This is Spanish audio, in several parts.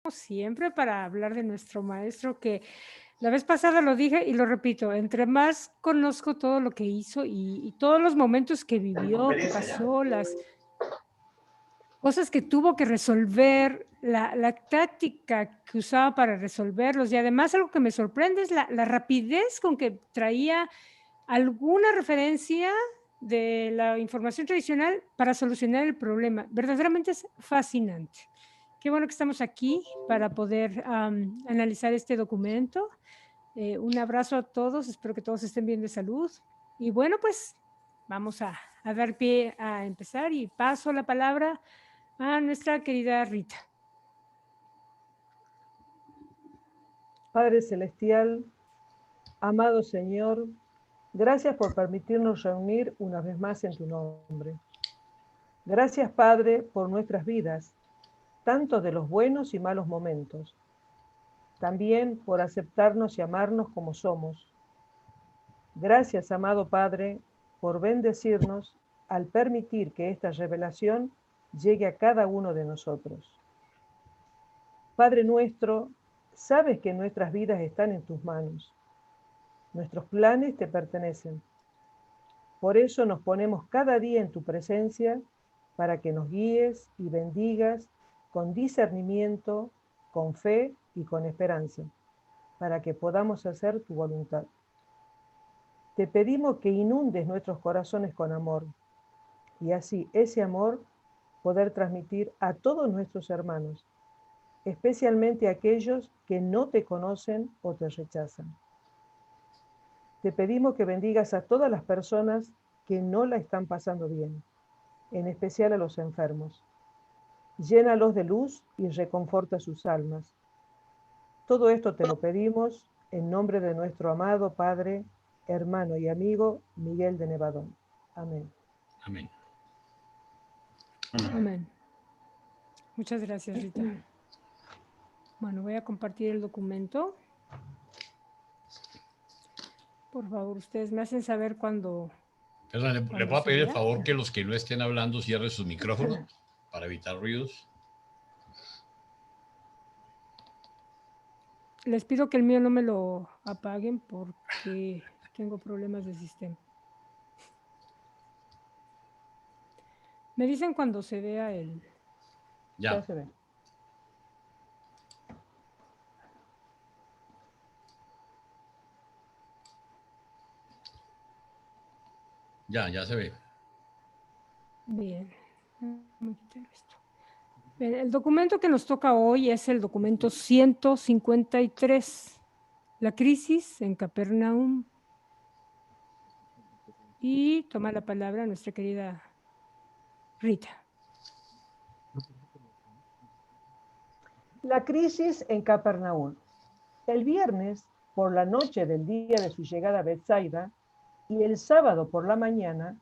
Siempre para hablar de nuestro maestro, que la vez pasada lo dije y lo repito, entre más conozco todo lo que hizo y todos los momentos que vivió, que pasó, las cosas que tuvo que resolver, la táctica que usaba para resolverlos, y además algo que me sorprende es la rapidez con que traía alguna referencia de la información tradicional para solucionar el problema. Verdaderamente es fascinante. Qué bueno que estamos aquí para poder analizar este documento. Un abrazo a todos, espero que todos estén bien de salud. Y bueno, pues vamos a dar pie a empezar y paso la palabra a nuestra querida Rita. Padre Celestial, amado Señor, gracias por permitirnos reunir una vez más en tu nombre. Gracias, Padre, por nuestras vidas, tanto de los buenos y malos momentos. También por aceptarnos y amarnos como somos. Gracias, amado Padre, por bendecirnos al permitir que esta revelación llegue a cada uno de nosotros. Padre nuestro, sabes que nuestras vidas están en tus manos. Nuestros planes te pertenecen. Por eso nos ponemos cada día en tu presencia para que nos guíes y bendigas con discernimiento, con fe y con esperanza, para que podamos hacer tu voluntad. Te pedimos que inundes nuestros corazones con amor y así ese amor poder transmitir a todos nuestros hermanos, especialmente a aquellos que no te conocen o te rechazan. Te pedimos que bendigas a todas las personas que no la están pasando bien, en especial a los enfermos. Llénalos de luz y reconforta sus almas. Todo esto te lo pedimos en nombre de nuestro amado Padre, hermano y amigo Miguel de Nevadón. Amén. Amén. Amén. Muchas gracias, Rita. Bueno, voy a compartir el documento. Por favor, ustedes me hacen saber cuando... Perdón, ¿le puedo pedir el favor que los que no estén hablando cierren sus micrófonos para evitar ruidos? Les pido que el mío no me lo apaguen porque tengo problemas de sistema. Me dicen cuando se vea el... Ya se ve. Ya se ve. Bien. Bien, el documento que nos toca hoy es el documento 153, la crisis en Capernaum. Y toma la palabra nuestra querida Rita. La crisis en Capernaum. El viernes, por la noche del día de su llegada a Bethsaida, y el sábado por la mañana,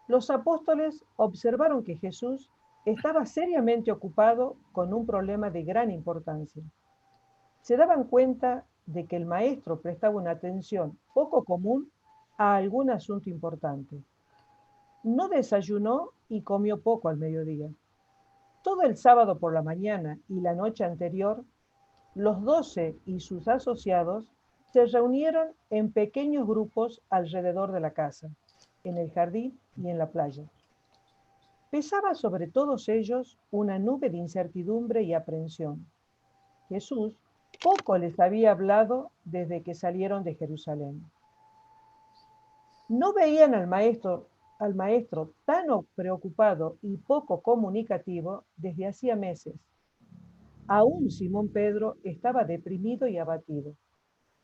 los apóstoles observaron que Jesús estaba seriamente ocupado con un problema de gran importancia. Se daban cuenta de que el maestro prestaba una atención poco común a algún asunto importante. No desayunó y comió poco al mediodía. Todo el sábado por la mañana y la noche anterior, los 12 y sus asociados se reunieron en pequeños grupos alrededor de la casa, en el jardín y en la playa. Pesaba sobre todos ellos una nube de incertidumbre y aprensión. Jesús poco les había hablado desde que salieron de Jerusalén. No veían al maestro tan preocupado y poco comunicativo desde hacía meses. Aún Simón Pedro estaba deprimido y abatido.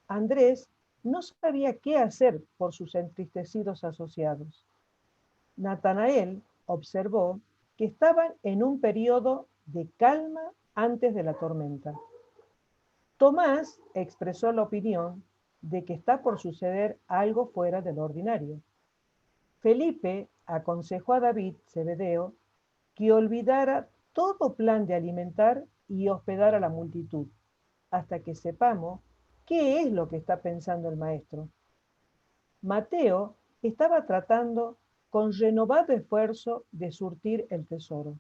Andrés no sabía qué hacer por sus entristecidos asociados. Natanael observó que estaban en un periodo de calma antes de la tormenta. Tomás expresó la opinión de que está por suceder algo fuera del ordinario. Felipe aconsejó a David, Zebedeo, que olvidara todo plan de alimentar y hospedar a la multitud, hasta que sepamos qué es lo que está pensando el maestro. Mateo estaba tratando con renovado esfuerzo de surtir el tesoro.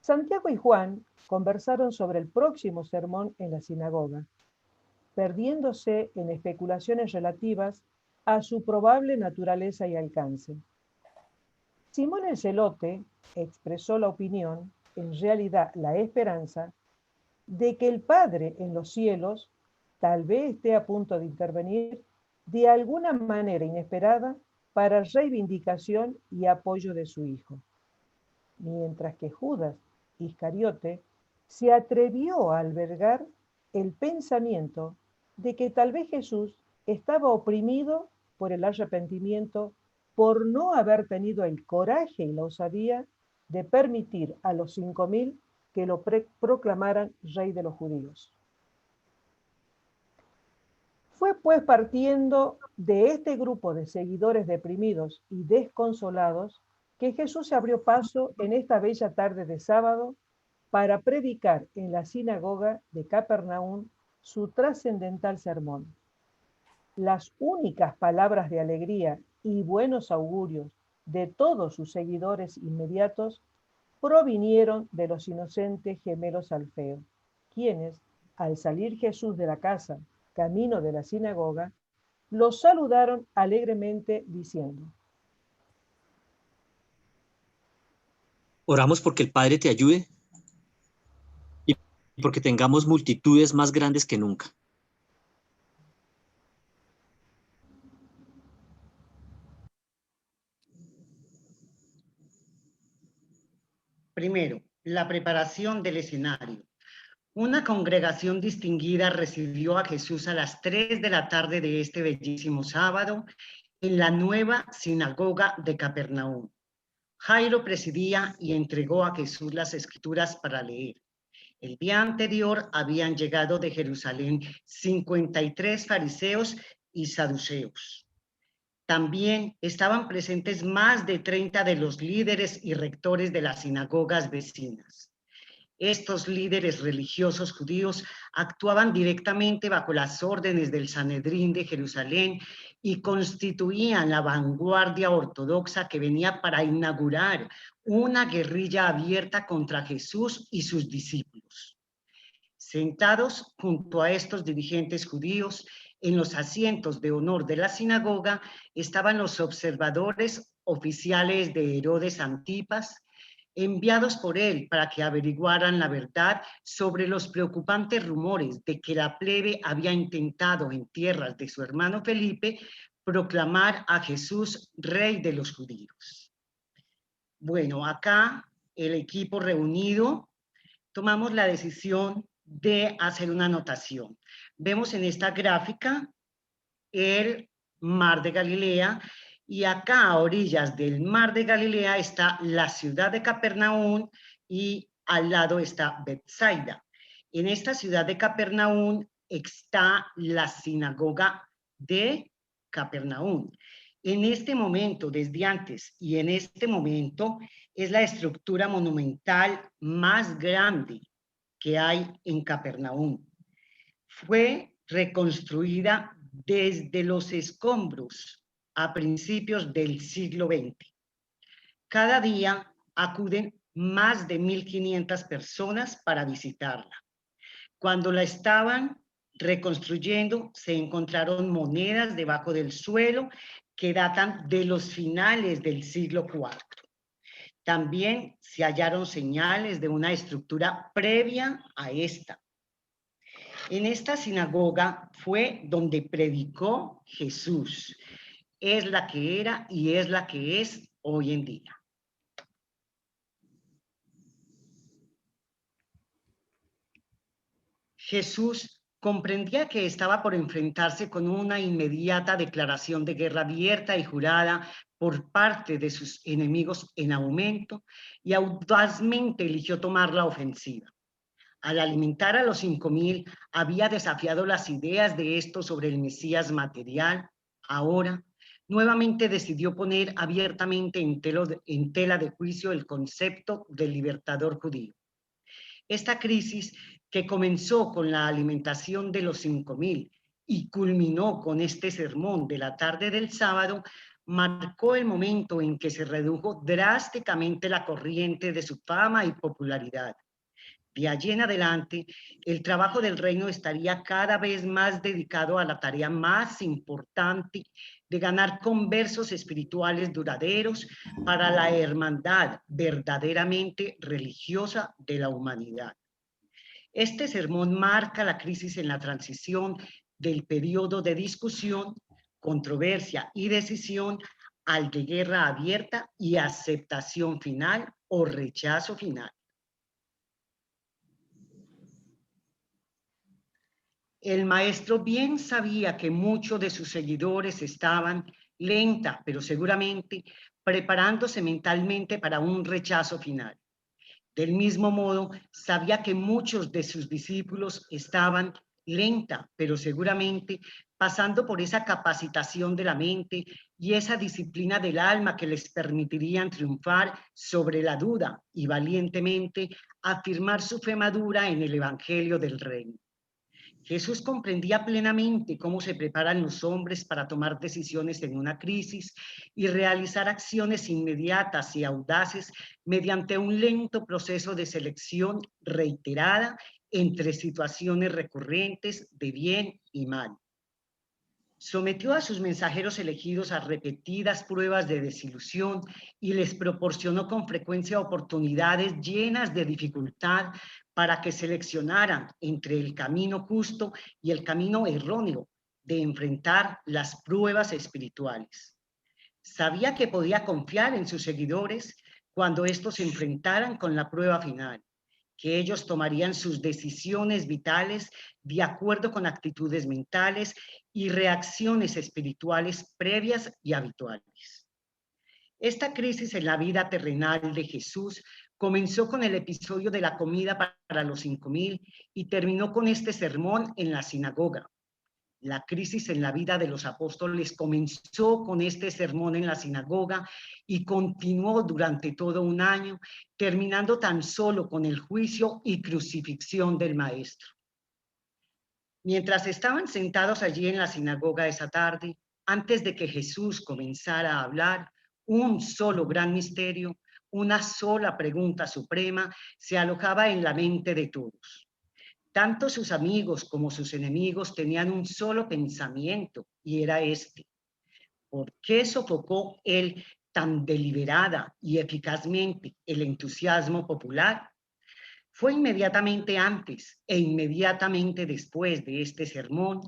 Santiago y Juan conversaron sobre el próximo sermón en la sinagoga, perdiéndose en especulaciones relativas a su probable naturaleza y alcance. Simón el Celote expresó la opinión, en realidad la esperanza, de que el Padre en los cielos tal vez esté a punto de intervenir de alguna manera inesperada para reivindicación y apoyo de su Hijo, mientras que Judas Iscariote se atrevió a albergar el pensamiento de que tal vez Jesús estaba oprimido por el arrepentimiento por no haber tenido el coraje y la osadía de permitir a los 5.000 que lo proclamaran rey de los judíos. Fue pues partiendo de este grupo de seguidores deprimidos y desconsolados que Jesús se abrió paso en esta bella tarde de sábado para predicar en la sinagoga de Capernaum su trascendental sermón. Las únicas palabras de alegría y buenos augurios de todos sus seguidores inmediatos provinieron de los inocentes gemelos Alfeo, quienes, al salir Jesús de la casa, camino de la sinagoga, los saludaron alegremente diciendo: Oramos porque el Padre te ayude y porque tengamos multitudes más grandes que nunca. Primero, la preparación del escenario. Una congregación distinguida recibió a Jesús a las 3 de la tarde de este bellísimo sábado en la nueva sinagoga de Capernaum. Jairo presidía y entregó a Jesús las escrituras para leer. El día anterior habían llegado de Jerusalén 53 fariseos y saduceos. También estaban presentes más de 30 de los líderes y rectores de las sinagogas vecinas. Estos líderes religiosos judíos actuaban directamente bajo las órdenes del Sanedrín de Jerusalén y constituían la vanguardia ortodoxa que venía para inaugurar una guerrilla abierta contra Jesús y sus discípulos. Sentados junto a estos dirigentes judíos, en los asientos de honor de la sinagoga, estaban los observadores oficiales de Herodes Antipas, enviados por él para que averiguaran la verdad sobre los preocupantes rumores de que la plebe había intentado en tierras de su hermano Felipe proclamar a Jesús rey de los judíos. Bueno, acá el equipo reunido tomamos la decisión de hacer una anotación. Vemos en esta gráfica el mar de Galilea y acá a orillas del mar de Galilea está la ciudad de Capernaum y al lado está Betsaida. En esta ciudad de Capernaum está la sinagoga de Capernaum. En este momento, desde antes y en este momento, es la estructura monumental más grande que hay en Capernaum. Fue reconstruida desde los escombros a principios del siglo XX. Cada día acuden más de 1.500 personas para visitarla. Cuando la estaban reconstruyendo, se encontraron monedas debajo del suelo que datan de los finales del siglo IV. También se hallaron señales de una estructura previa a esta. En esta sinagoga fue donde predicó Jesús. Es la que era y es la que es hoy en día. Jesús comprendía que estaba por enfrentarse con una inmediata declaración de guerra abierta y jurada por parte de sus enemigos en aumento y audazmente eligió tomar la ofensiva. Al alimentar a los 5.000, había desafiado las ideas de estos sobre el Mesías material. Ahora, nuevamente decidió poner abiertamente en tela de juicio el concepto del libertador judío. Esta crisis, que comenzó con la alimentación de los 5.000 y culminó con este sermón de la tarde del sábado, marcó el momento en que se redujo drásticamente la corriente de su fama y popularidad. De allí en adelante, el trabajo del reino estaría cada vez más dedicado a la tarea más importante de ganar conversos espirituales duraderos para la hermandad verdaderamente religiosa de la humanidad. Este sermón marca la crisis en la transición del periodo de discusión, controversia y decisión al de guerra abierta y aceptación final o rechazo final. El maestro bien sabía que muchos de sus seguidores estaban lenta, pero seguramente preparándose mentalmente para un rechazo final. Del mismo modo, sabía que muchos de sus discípulos estaban lenta, pero seguramente pasando por esa capacitación de la mente y esa disciplina del alma que les permitirían triunfar sobre la duda y valientemente afirmar su fe madura en el Evangelio del Reino. Jesús comprendía plenamente cómo se preparan los hombres para tomar decisiones en una crisis y realizar acciones inmediatas y audaces mediante un lento proceso de selección reiterada entre situaciones recurrentes de bien y mal. Sometió a sus mensajeros elegidos a repetidas pruebas de desilusión y les proporcionó con frecuencia oportunidades llenas de dificultad para que seleccionaran entre el camino justo y el camino erróneo de enfrentar las pruebas espirituales. Sabía que podía confiar en sus seguidores cuando estos se enfrentaran con la prueba final, que ellos tomarían sus decisiones vitales de acuerdo con actitudes mentales y reacciones espirituales previas y habituales. Esta crisis en la vida terrenal de Jesús comenzó con el episodio de la comida para los 5,000 y terminó con este sermón en la sinagoga. La crisis en la vida de los apóstoles comenzó con este sermón en la sinagoga y continuó durante todo un año, terminando tan solo con el juicio y crucifixión del maestro. Mientras estaban sentados allí en la sinagoga esa tarde, antes de que Jesús comenzara a hablar, un solo gran misterio, una sola pregunta suprema se alojaba en la mente de todos. Tanto sus amigos como sus enemigos tenían un solo pensamiento, y era este: ¿por qué sofocó él tan deliberada y eficazmente el entusiasmo popular? Fue inmediatamente antes e inmediatamente después de este sermón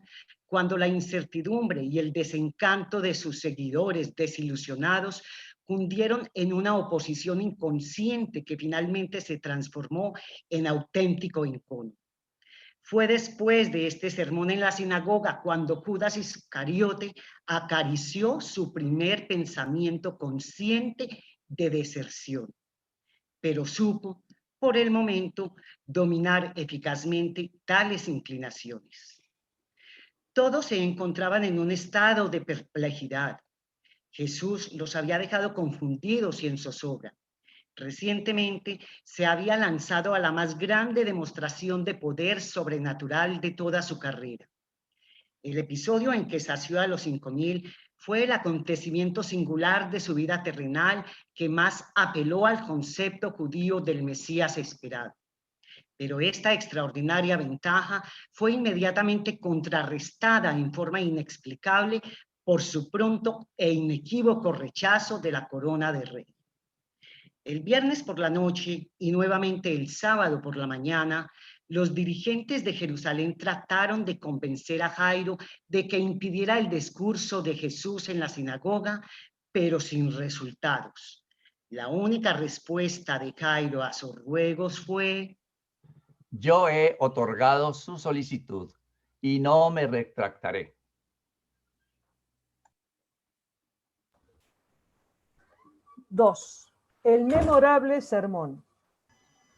cuando la incertidumbre y el desencanto de sus seguidores desilusionados cundieron en una oposición inconsciente que finalmente se transformó en auténtico encono. Fue después de este sermón en la sinagoga cuando Judas Iscariote acarició su primer pensamiento consciente de deserción, pero supo, por el momento, dominar eficazmente tales inclinaciones. Todos se encontraban en un estado de perplejidad. Jesús los había dejado confundidos y en zozobra. Recientemente se había lanzado a la más grande demostración de poder sobrenatural de toda su carrera. El episodio en que sació a los 5,000 fue el acontecimiento singular de su vida terrenal que más apeló al concepto judío del Mesías esperado. Pero esta extraordinaria ventaja fue inmediatamente contrarrestada en forma inexplicable por su pronto e inequívoco rechazo de la corona de rey. El viernes por la noche y nuevamente el sábado por la mañana, los dirigentes de Jerusalén trataron de convencer a Jairo de que impidiera el discurso de Jesús en la sinagoga, pero sin resultados. La única respuesta de Jairo a sus ruegos fue: yo he otorgado su solicitud y no me retractaré. Dos. El memorable sermón.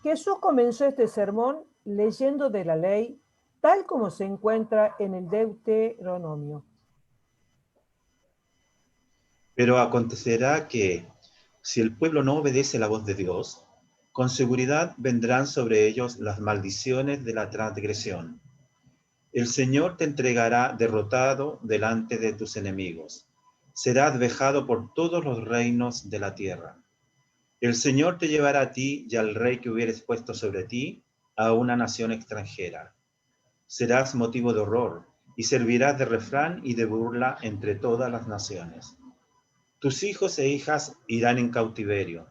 Jesús comenzó este sermón leyendo de la ley tal como se encuentra en el Deuteronomio. Pero acontecerá que, si el pueblo no obedece la voz de Dios, con seguridad vendrán sobre ellos las maldiciones de la transgresión. El Señor te entregará derrotado delante de tus enemigos. serás vejado por todos los reinos de la tierra. El Señor te llevará a ti y al rey que hubieres puesto sobre ti a una nación extranjera. Serás motivo de horror y servirás de refrán y de burla entre todas las naciones. Tus hijos e hijas irán en cautiverio.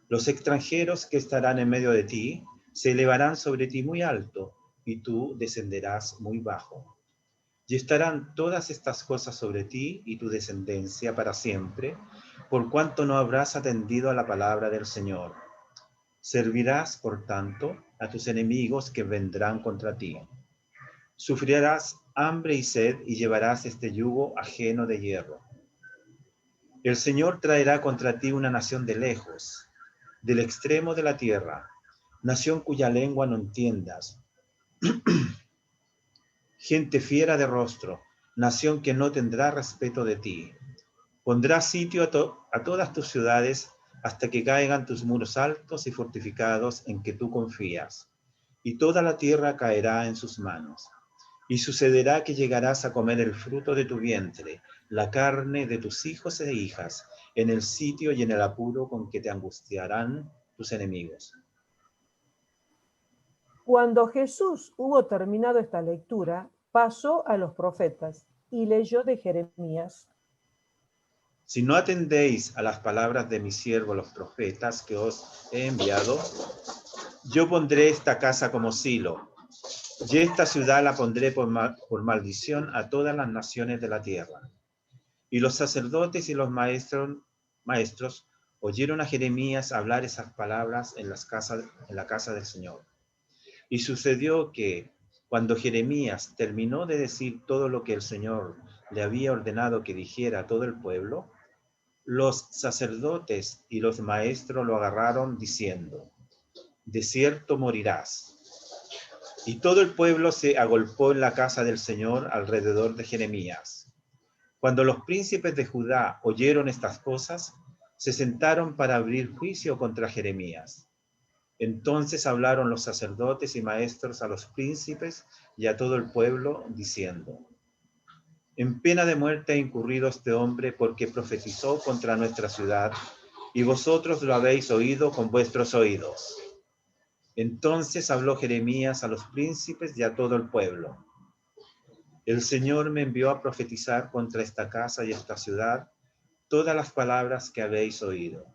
Los extranjeros que estarán en medio de ti se elevarán sobre ti muy alto y tú descenderás muy bajo. Y estarán todas estas cosas sobre ti y tu descendencia para siempre, por cuanto no habrás atendido a la palabra del Señor. Servirás, por tanto, a tus enemigos que vendrán contra ti. Sufrirás hambre y sed y llevarás este yugo ajeno de hierro. El Señor traerá contra ti una nación de lejos, del extremo de la tierra, nación cuya lengua no entiendas. Gente fiera de rostro, nación que no tendrá respeto de ti. Pondrá sitio a todas tus ciudades hasta que caigan tus muros altos y fortificados en que tú confías, y toda la tierra caerá en sus manos. Y sucederá que llegarás a comer el fruto de tu vientre, la carne de tus hijos e hijas, en el sitio y en el apuro con que te angustiarán tus enemigos. Cuando Jesús hubo terminado esta lectura, pasó a los profetas y leyó de Jeremías. Si no atendéis a las palabras de mis siervos los profetas que os he enviado, yo pondré esta casa como silo, y esta ciudad la pondré por maldición a todas las naciones de la tierra. Y los sacerdotes y los maestros oyeron a Jeremías hablar esas palabras en la casa del Señor. Y sucedió que, cuando Jeremías terminó de decir todo lo que el Señor le había ordenado que dijera a todo el pueblo, los sacerdotes y los maestros lo agarraron diciendo: de cierto morirás. Y todo el pueblo se agolpó en la casa del Señor alrededor de Jeremías. Cuando los príncipes de Judá oyeron estas cosas, se sentaron para abrir juicio contra Jeremías. Entonces hablaron los sacerdotes y maestros a los príncipes y a todo el pueblo, diciendo: en pena de muerte ha incurrido este hombre porque profetizó contra nuestra ciudad, y vosotros lo habéis oído con vuestros oídos. Entonces habló Jeremías a los príncipes y a todo el pueblo: el Señor me envió a profetizar contra esta casa y esta ciudad todas las palabras que habéis oído.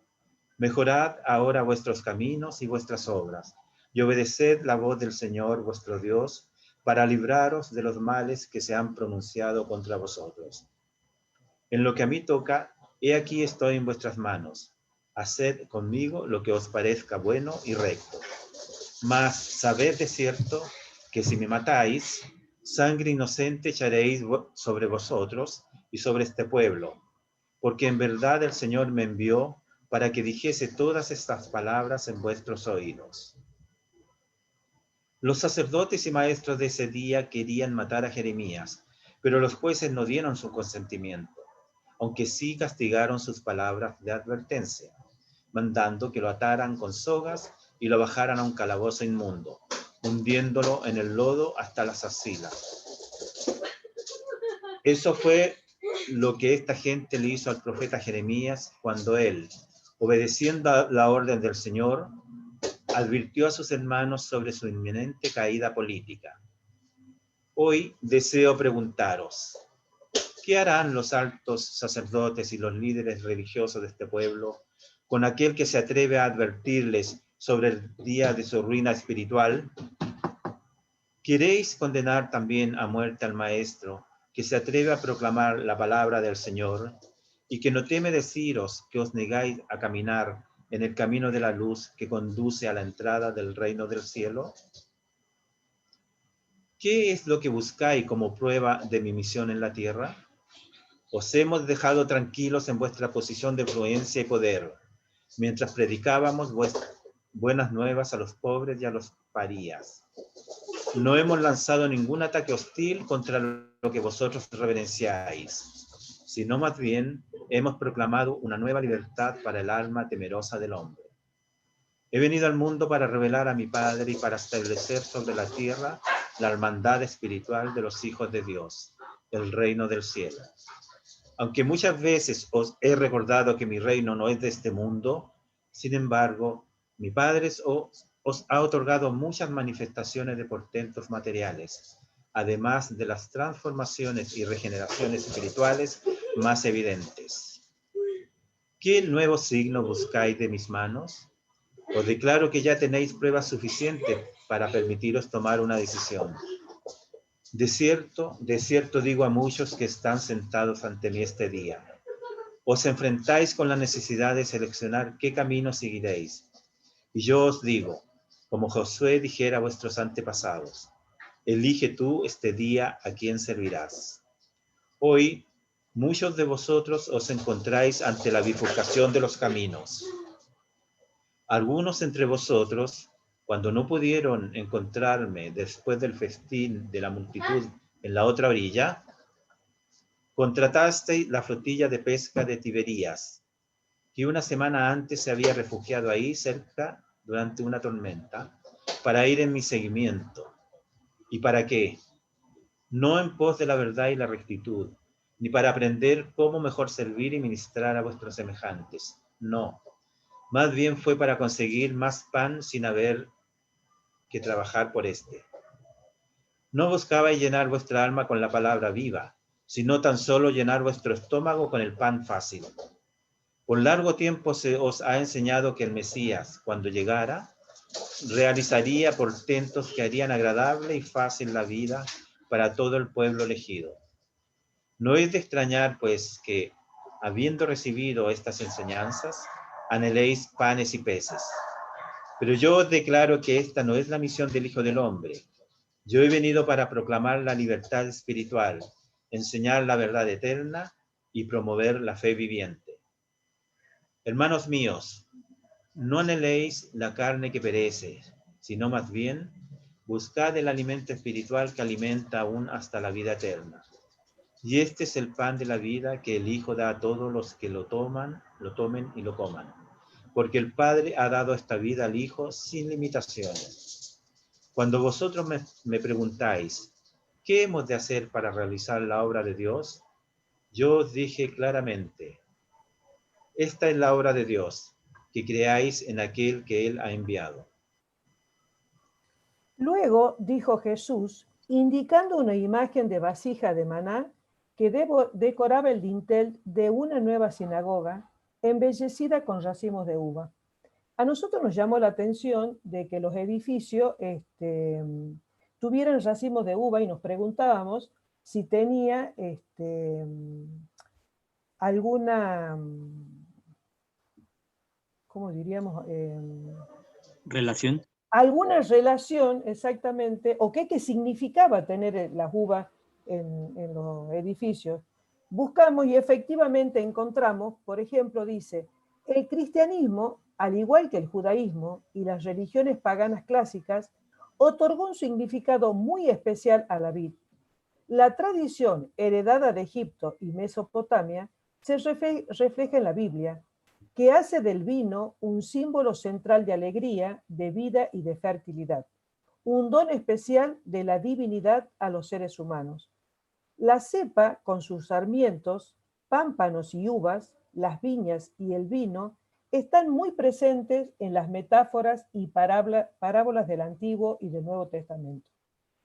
Mejorad ahora vuestros caminos y vuestras obras, y obedeced la voz del Señor vuestro Dios, para libraros de los males que se han pronunciado contra vosotros. En lo que a mí toca, he aquí estoy en vuestras manos. Haced conmigo lo que os parezca bueno y recto. Mas sabed de cierto que si me matáis, sangre inocente echaréis sobre vosotros y sobre este pueblo, porque en verdad el Señor me envió para que dijese todas estas palabras en vuestros oídos. Los sacerdotes y maestros de ese día querían matar a Jeremías, pero los jueces no dieron su consentimiento, aunque sí castigaron sus palabras de advertencia, mandando que lo ataran con sogas y lo bajaran a un calabozo inmundo, hundiéndolo en el lodo hasta las axilas. Eso fue lo que esta gente le hizo al profeta Jeremías cuando él, obedeciendo la orden del Señor, advirtió a sus hermanos sobre su inminente caída política. Hoy deseo preguntaros, ¿qué harán los altos sacerdotes y los líderes religiosos de este pueblo con aquel que se atreve a advertirles sobre el día de su ruina espiritual? ¿Queréis condenar también a muerte al maestro que se atreve a proclamar la palabra del Señor y que no teme deciros que os negáis a caminar en el camino de la luz que conduce a la entrada del reino del cielo? ¿Qué es lo que buscáis como prueba de mi misión en la tierra? Os hemos dejado tranquilos en vuestra posición de influencia y poder, mientras predicábamos buenas nuevas a los pobres y a los parías. No hemos lanzado ningún ataque hostil contra lo que vosotros reverenciáis, sino más bien hemos proclamado una nueva libertad para el alma temerosa del hombre. He venido al mundo para revelar a mi Padre y para establecer sobre la tierra la hermandad espiritual de los hijos de Dios, el reino del cielo. Aunque muchas veces os he recordado que mi reino no es de este mundo, sin embargo, mi Padre os ha otorgado muchas manifestaciones de portentos materiales, además de las transformaciones y regeneraciones espirituales más evidentes. ¿Qué nuevo signo buscáis de mis manos? Os declaro que ya tenéis pruebas suficientes para permitiros tomar una decisión. De cierto digo a muchos que están sentados ante mí este día. Os enfrentáis con la necesidad de seleccionar qué camino seguiréis. Y yo os digo, como Josué dijera a vuestros antepasados, elige tú este día a quién servirás. Hoy, muchos de vosotros os encontráis ante la bifurcación de los caminos. Algunos entre vosotros, cuando no pudieron encontrarme después del festín de la multitud en la otra orilla, contratasteis la flotilla de pesca de Tiberías, que una semana antes se había refugiado ahí cerca durante una tormenta, para ir en mi seguimiento. ¿Y para qué? No en pos de la verdad y la rectitud, ni para aprender cómo mejor servir y ministrar a vuestros semejantes. No. Más bien fue para conseguir más pan sin haber que trabajar por este. No buscabais llenar vuestra alma con la palabra viva, sino tan solo llenar vuestro estómago con el pan fácil. Por largo tiempo se os ha enseñado que el Mesías, cuando llegara, realizaría portentos que harían agradable y fácil la vida para todo el pueblo elegido. No es de extrañar, pues, que, habiendo recibido estas enseñanzas, anheléis panes y peces. Pero yo os declaro que esta no es la misión del Hijo del Hombre. Yo he venido para proclamar la libertad espiritual, enseñar la verdad eterna y promover la fe viviente. Hermanos míos, no anheléis la carne que perece, sino más bien buscad el alimento espiritual que alimenta aún hasta la vida eterna. Y este es el pan de la vida que el Hijo da a todos los que lo tomen y lo coman. Porque el Padre ha dado esta vida al Hijo sin limitaciones. Cuando vosotros me preguntáis, ¿qué hemos de hacer para realizar la obra de Dios? Yo os dije claramente, esta es la obra de Dios, que creáis en aquel que Él ha enviado. Luego dijo Jesús, indicando una imagen de vasija de maná que decoraba el dintel de una nueva sinagoga, embellecida con racimos de uva. A nosotros nos llamó la atención de que los edificios tuvieran racimos de uva y nos preguntábamos si tenía alguna, ¿cómo diríamos? Relación. Alguna relación exactamente, o qué significaba tener las uvas en los edificios. Buscamos y efectivamente encontramos, por ejemplo, dice, el cristianismo, al igual que el judaísmo y las religiones paganas clásicas, otorgó un significado muy especial a la vid. La tradición heredada de Egipto y Mesopotamia se refleja en la Biblia, que hace del vino un símbolo central de alegría, de vida y de fertilidad, un don especial de la divinidad a los seres humanos. La cepa, con sus sarmientos, pámpanos y uvas, las viñas y el vino, están muy presentes en las metáforas y parábolas del Antiguo y del Nuevo Testamento.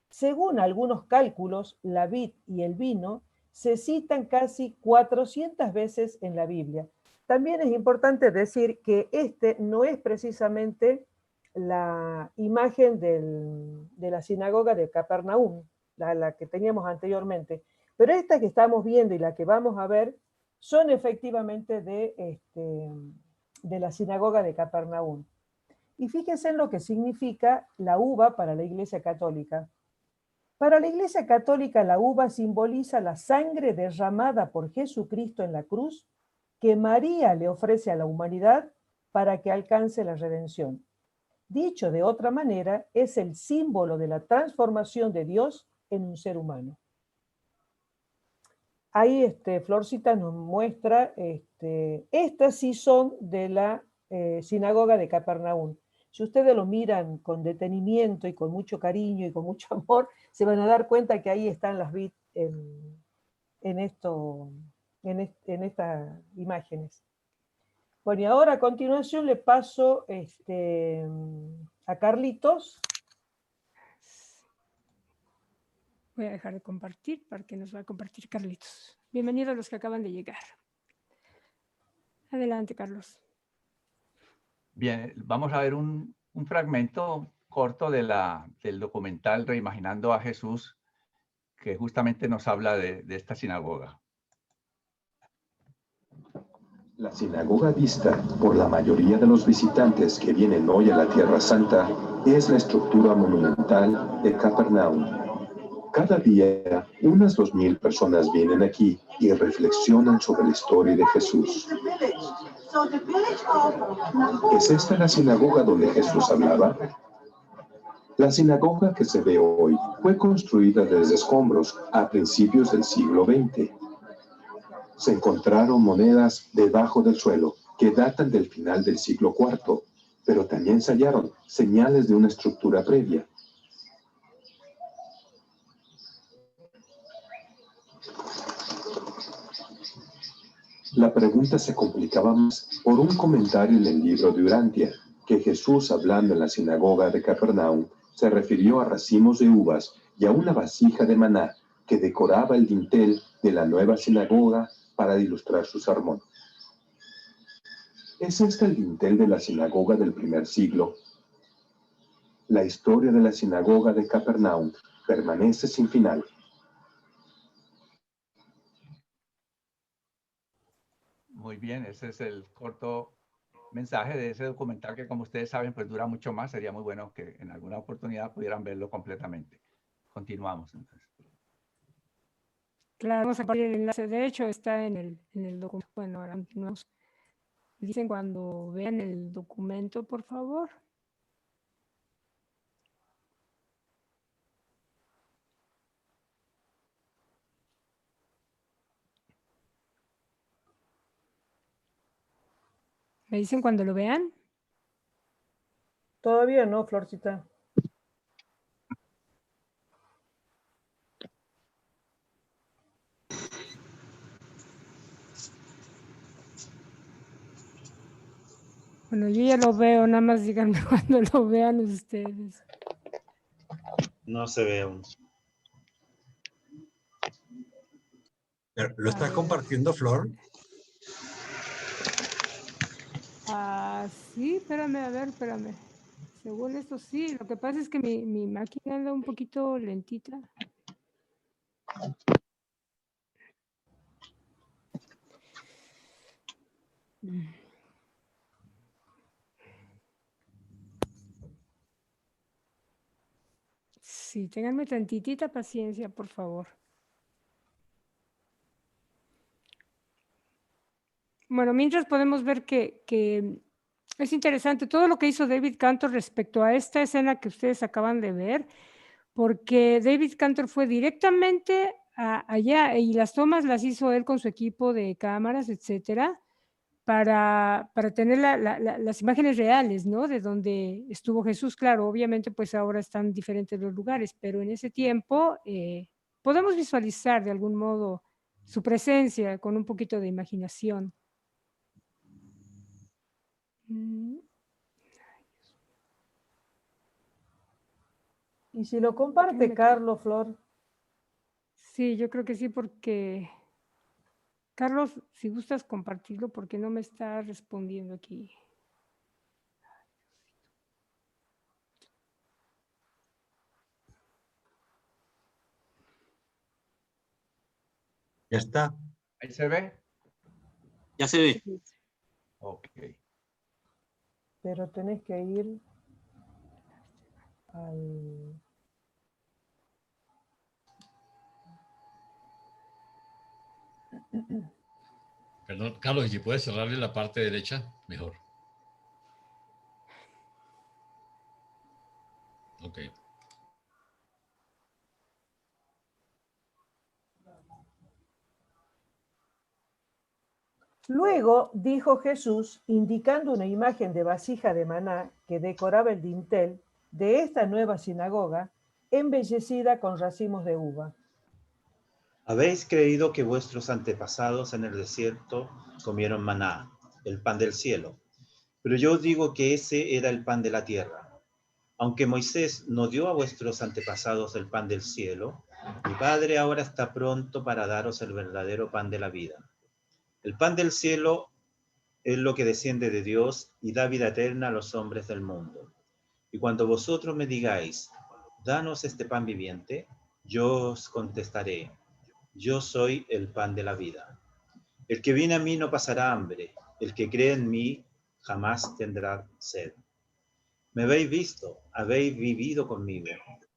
Según algunos cálculos, la vid y el vino se citan casi 400 veces en la Biblia. También es importante decir que este no es precisamente la imagen de la sinagoga de Capernaum, la que teníamos anteriormente, pero esta que estamos viendo y la que vamos a ver son efectivamente de la sinagoga de Capernaum. Y fíjense en lo que significa la uva para la Iglesia Católica. Para la Iglesia Católica, la uva simboliza la sangre derramada por Jesucristo en la cruz que María le ofrece a la humanidad para que alcance la redención. Dicho de otra manera, es el símbolo de la transformación de Dios en un ser humano. Ahí Florcita nos muestra, estas sí son de la sinagoga de Capernaum. Si ustedes lo miran con detenimiento y con mucho cariño y con mucho amor, se van a dar cuenta que ahí están las vid en en estas imágenes. Bueno, y ahora a continuación le paso a Carlitos. Voy a dejar de compartir para que nos va a compartir Carlitos. Bienvenidos los que acaban de llegar. Adelante, Carlos. Bien, vamos a ver un fragmento corto del documental Reimaginando a Jesús, que justamente nos habla de esta sinagoga. La sinagoga vista por la mayoría de los visitantes que vienen hoy a la Tierra Santa es la estructura monumental de Capernaum. Cada día, unas 2.000 personas vienen aquí y reflexionan sobre la historia de Jesús. ¿Es esta la sinagoga donde Jesús hablaba? La sinagoga que se ve hoy fue construida desde escombros a principios del siglo XX. Se encontraron monedas debajo del suelo que datan del final del siglo IV, pero también se hallaron señales de una estructura previa. La pregunta se complicaba más por un comentario en el libro de Urantia, que Jesús, hablando en la sinagoga de Capernaum, se refirió a racimos de uvas y a una vasija de maná que decoraba el dintel de la nueva sinagoga para ilustrar su sermón. ¿Es este el dintel de la sinagoga del primer siglo? La historia de la sinagoga de Capernaum permanece sin final. Muy bien, ese es el corto mensaje de ese documental que, como ustedes saben, pues dura mucho más. Sería muy bueno que en alguna oportunidad pudieran verlo completamente. Continuamos entonces. Claro, vamos a poner el enlace. De hecho, está en el documento. Bueno, ahora continuamos. Dicen cuando vean el documento, por favor. ¿Me dicen cuando lo vean? Todavía no, Florcita. Bueno, yo ya lo veo, nada más díganme cuando lo vean ustedes. No se ve aún. ¿Lo estás compartiendo, Flor? Sí, espérame, a ver, espérame. Según esto sí, lo que pasa es que mi máquina anda un poquito lentita. Sí, ténganme tantitita paciencia, por favor. Bueno, mientras podemos ver que es interesante todo lo que hizo David Cantor respecto a esta escena que ustedes acaban de ver, porque David Cantor fue directamente allá y las tomas las hizo él con su equipo de cámaras, etcétera, para tener las imágenes reales, ¿no? De donde estuvo Jesús. Claro, obviamente pues ahora están diferentes los lugares, pero en ese tiempo podemos visualizar de algún modo su presencia con un poquito de imaginación. ¿Y si lo comparte Carlos, Flor? Sí, yo creo que sí, porque Carlos, si gustas compartirlo, porque no me está respondiendo aquí. Ya está. ¿Ahí se ve? Ya se ve. Ok. Pero tenés que ir al... Perdón, Carlos, si puedes cerrarle la parte derecha, mejor. Ok. Luego dijo Jesús, indicando una imagen de vasija de maná que decoraba el dintel de esta nueva sinagoga, embellecida con racimos de uva. Habéis creído que vuestros antepasados en el desierto comieron maná, el pan del cielo. Pero yo os digo que ese era el pan de la tierra. Aunque Moisés no dio a vuestros antepasados el pan del cielo, mi Padre ahora está pronto para daros el verdadero pan de la vida. El pan del cielo es lo que desciende de Dios y da vida eterna a los hombres del mundo. Y cuando vosotros me digáis, danos este pan viviente, yo os contestaré, yo soy el pan de la vida. El que viene a mí no pasará hambre, el que cree en mí jamás tendrá sed. Me habéis visto, habéis vivido conmigo,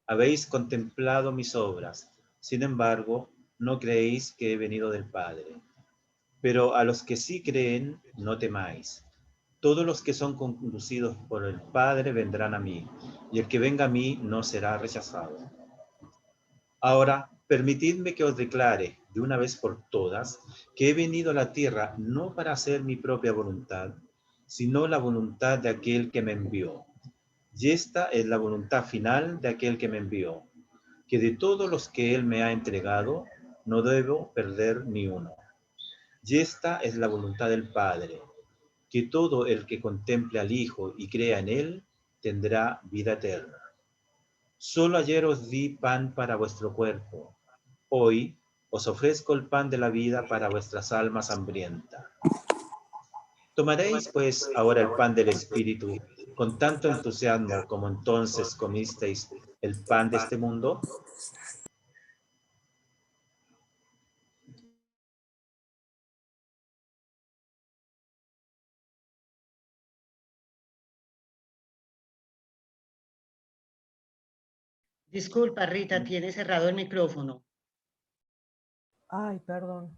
habéis contemplado mis obras. Sin embargo, no creéis que he venido del Padre. Pero a los que sí creen, no temáis. Todos los que son conducidos por el Padre vendrán a mí, y el que venga a mí no será rechazado. Ahora, permitidme que os declare de una vez por todas que he venido a la tierra no para hacer mi propia voluntad, sino la voluntad de aquel que me envió. Y esta es la voluntad final de aquel que me envió, que de todos los que él me ha entregado, no debo perder ni uno. Y esta es la voluntad del Padre, que todo el que contemple al Hijo y crea en él, tendrá vida eterna. Solo ayer os di pan para vuestro cuerpo. Hoy os ofrezco el pan de la vida para vuestras almas hambrientas. Tomaréis pues ahora el pan del Espíritu con tanto entusiasmo como entonces comisteis el pan de este mundo. Disculpa, Rita, tiene cerrado el micrófono. Ay, perdón.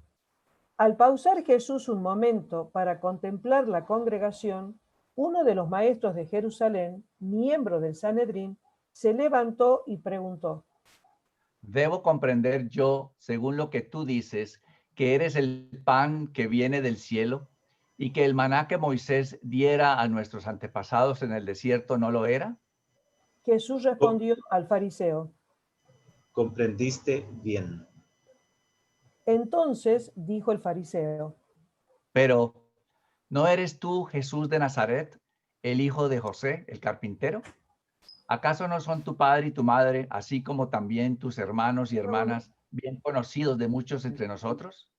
Al pausar Jesús un momento para contemplar la congregación, uno de los maestros de Jerusalén, miembro del Sanedrín, se levantó y preguntó: ¿Debo comprender yo, según lo que tú dices, que eres el pan que viene del cielo y que el maná que Moisés diera a nuestros antepasados en el desierto no lo era? Jesús respondió al fariseo: Comprendiste bien. Entonces dijo el fariseo: Pero, ¿no eres tú Jesús de Nazaret, el hijo de José, el carpintero? ¿Acaso no son tu padre y tu madre, así como también tus hermanos y hermanas, bien conocidos de muchos entre nosotros?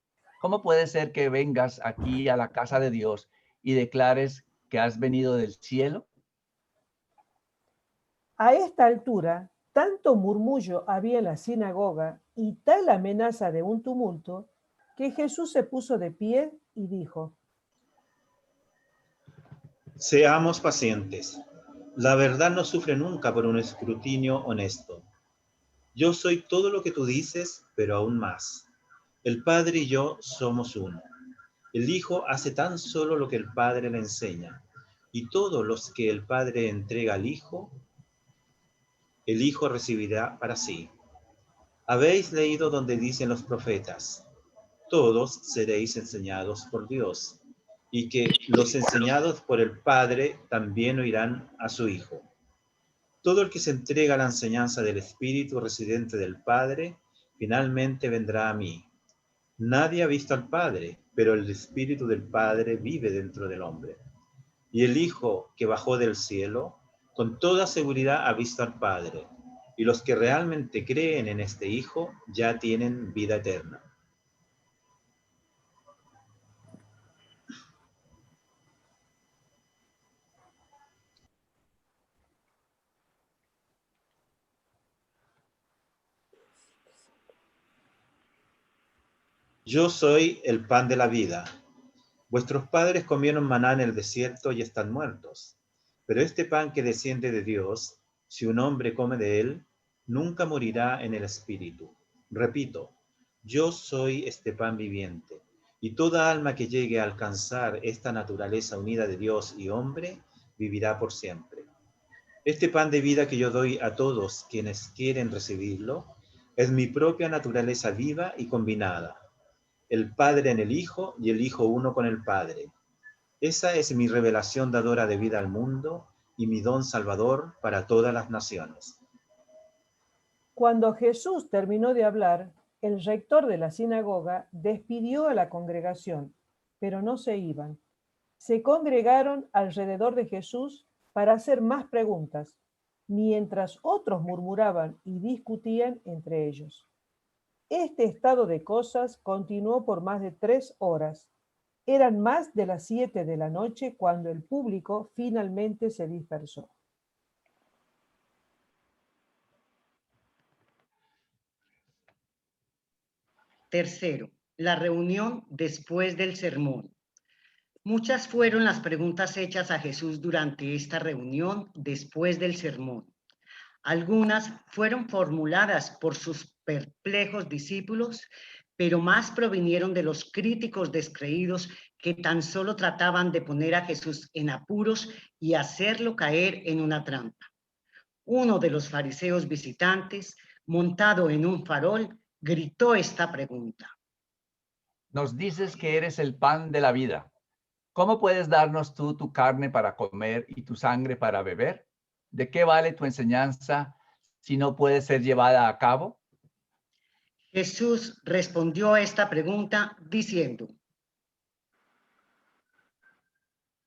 ¿Cómo puede ser que vengas aquí a la casa de Dios y declares que has venido del cielo? A esta altura, tanto murmullo había en la sinagoga y tal amenaza de un tumulto, que Jesús se puso de pie y dijo: Seamos pacientes. La verdad no sufre nunca por un escrutinio honesto. Yo soy todo lo que tú dices, pero aún más. El Padre y yo somos uno. El Hijo hace tan solo lo que el Padre le enseña, y todos los que el Padre entrega al Hijo, el Hijo recibirá para sí. Habéis leído donde dicen los profetas, todos seréis enseñados por Dios, y que los enseñados por el Padre también oirán a su Hijo. Todo el que se entrega a la enseñanza del Espíritu residente del Padre, finalmente vendrá a mí. Nadie ha visto al Padre, pero el Espíritu del Padre vive dentro del hombre. Y el Hijo que bajó del cielo, con toda seguridad ha visto al Padre. Y los que realmente creen en este Hijo ya tienen vida eterna. Yo soy el pan de la vida. Vuestros padres comieron maná en el desierto y están muertos. Pero este pan que desciende de Dios, si un hombre come de él, nunca morirá en el espíritu. Repito, yo soy este pan viviente, y toda alma que llegue a alcanzar esta naturaleza unida de Dios y hombre, vivirá por siempre. Este pan de vida que yo doy a todos quienes quieren recibirlo, es mi propia naturaleza viva y combinada. El Padre en el Hijo y el Hijo uno con el Padre. Esa es mi revelación dadora de vida al mundo y mi don salvador para todas las naciones. Cuando Jesús terminó de hablar, El rector de la sinagoga despidió a la congregación, pero no se iban. Se congregaron alrededor de Jesús para hacer más preguntas, mientras otros murmuraban y discutían entre ellos. Este estado de cosas continuó por más de 3 horas. Eran más de las 7 de la noche cuando el público finalmente se dispersó. Tercero, la reunión después del sermón. Muchas fueron las preguntas hechas a Jesús durante esta reunión después del sermón. Algunas fueron formuladas por sus perplejos discípulos, pero más provinieron de los críticos descreídos que tan solo trataban de poner a Jesús en apuros y hacerlo caer en una trampa. Uno de los fariseos visitantes, montado en un farol, gritó esta pregunta. Nos dices que eres el pan de la vida. ¿Cómo puedes darnos tú tu carne para comer y tu sangre para beber? ¿De qué vale tu enseñanza si no puede ser llevada a cabo? Jesús respondió a esta pregunta diciendo: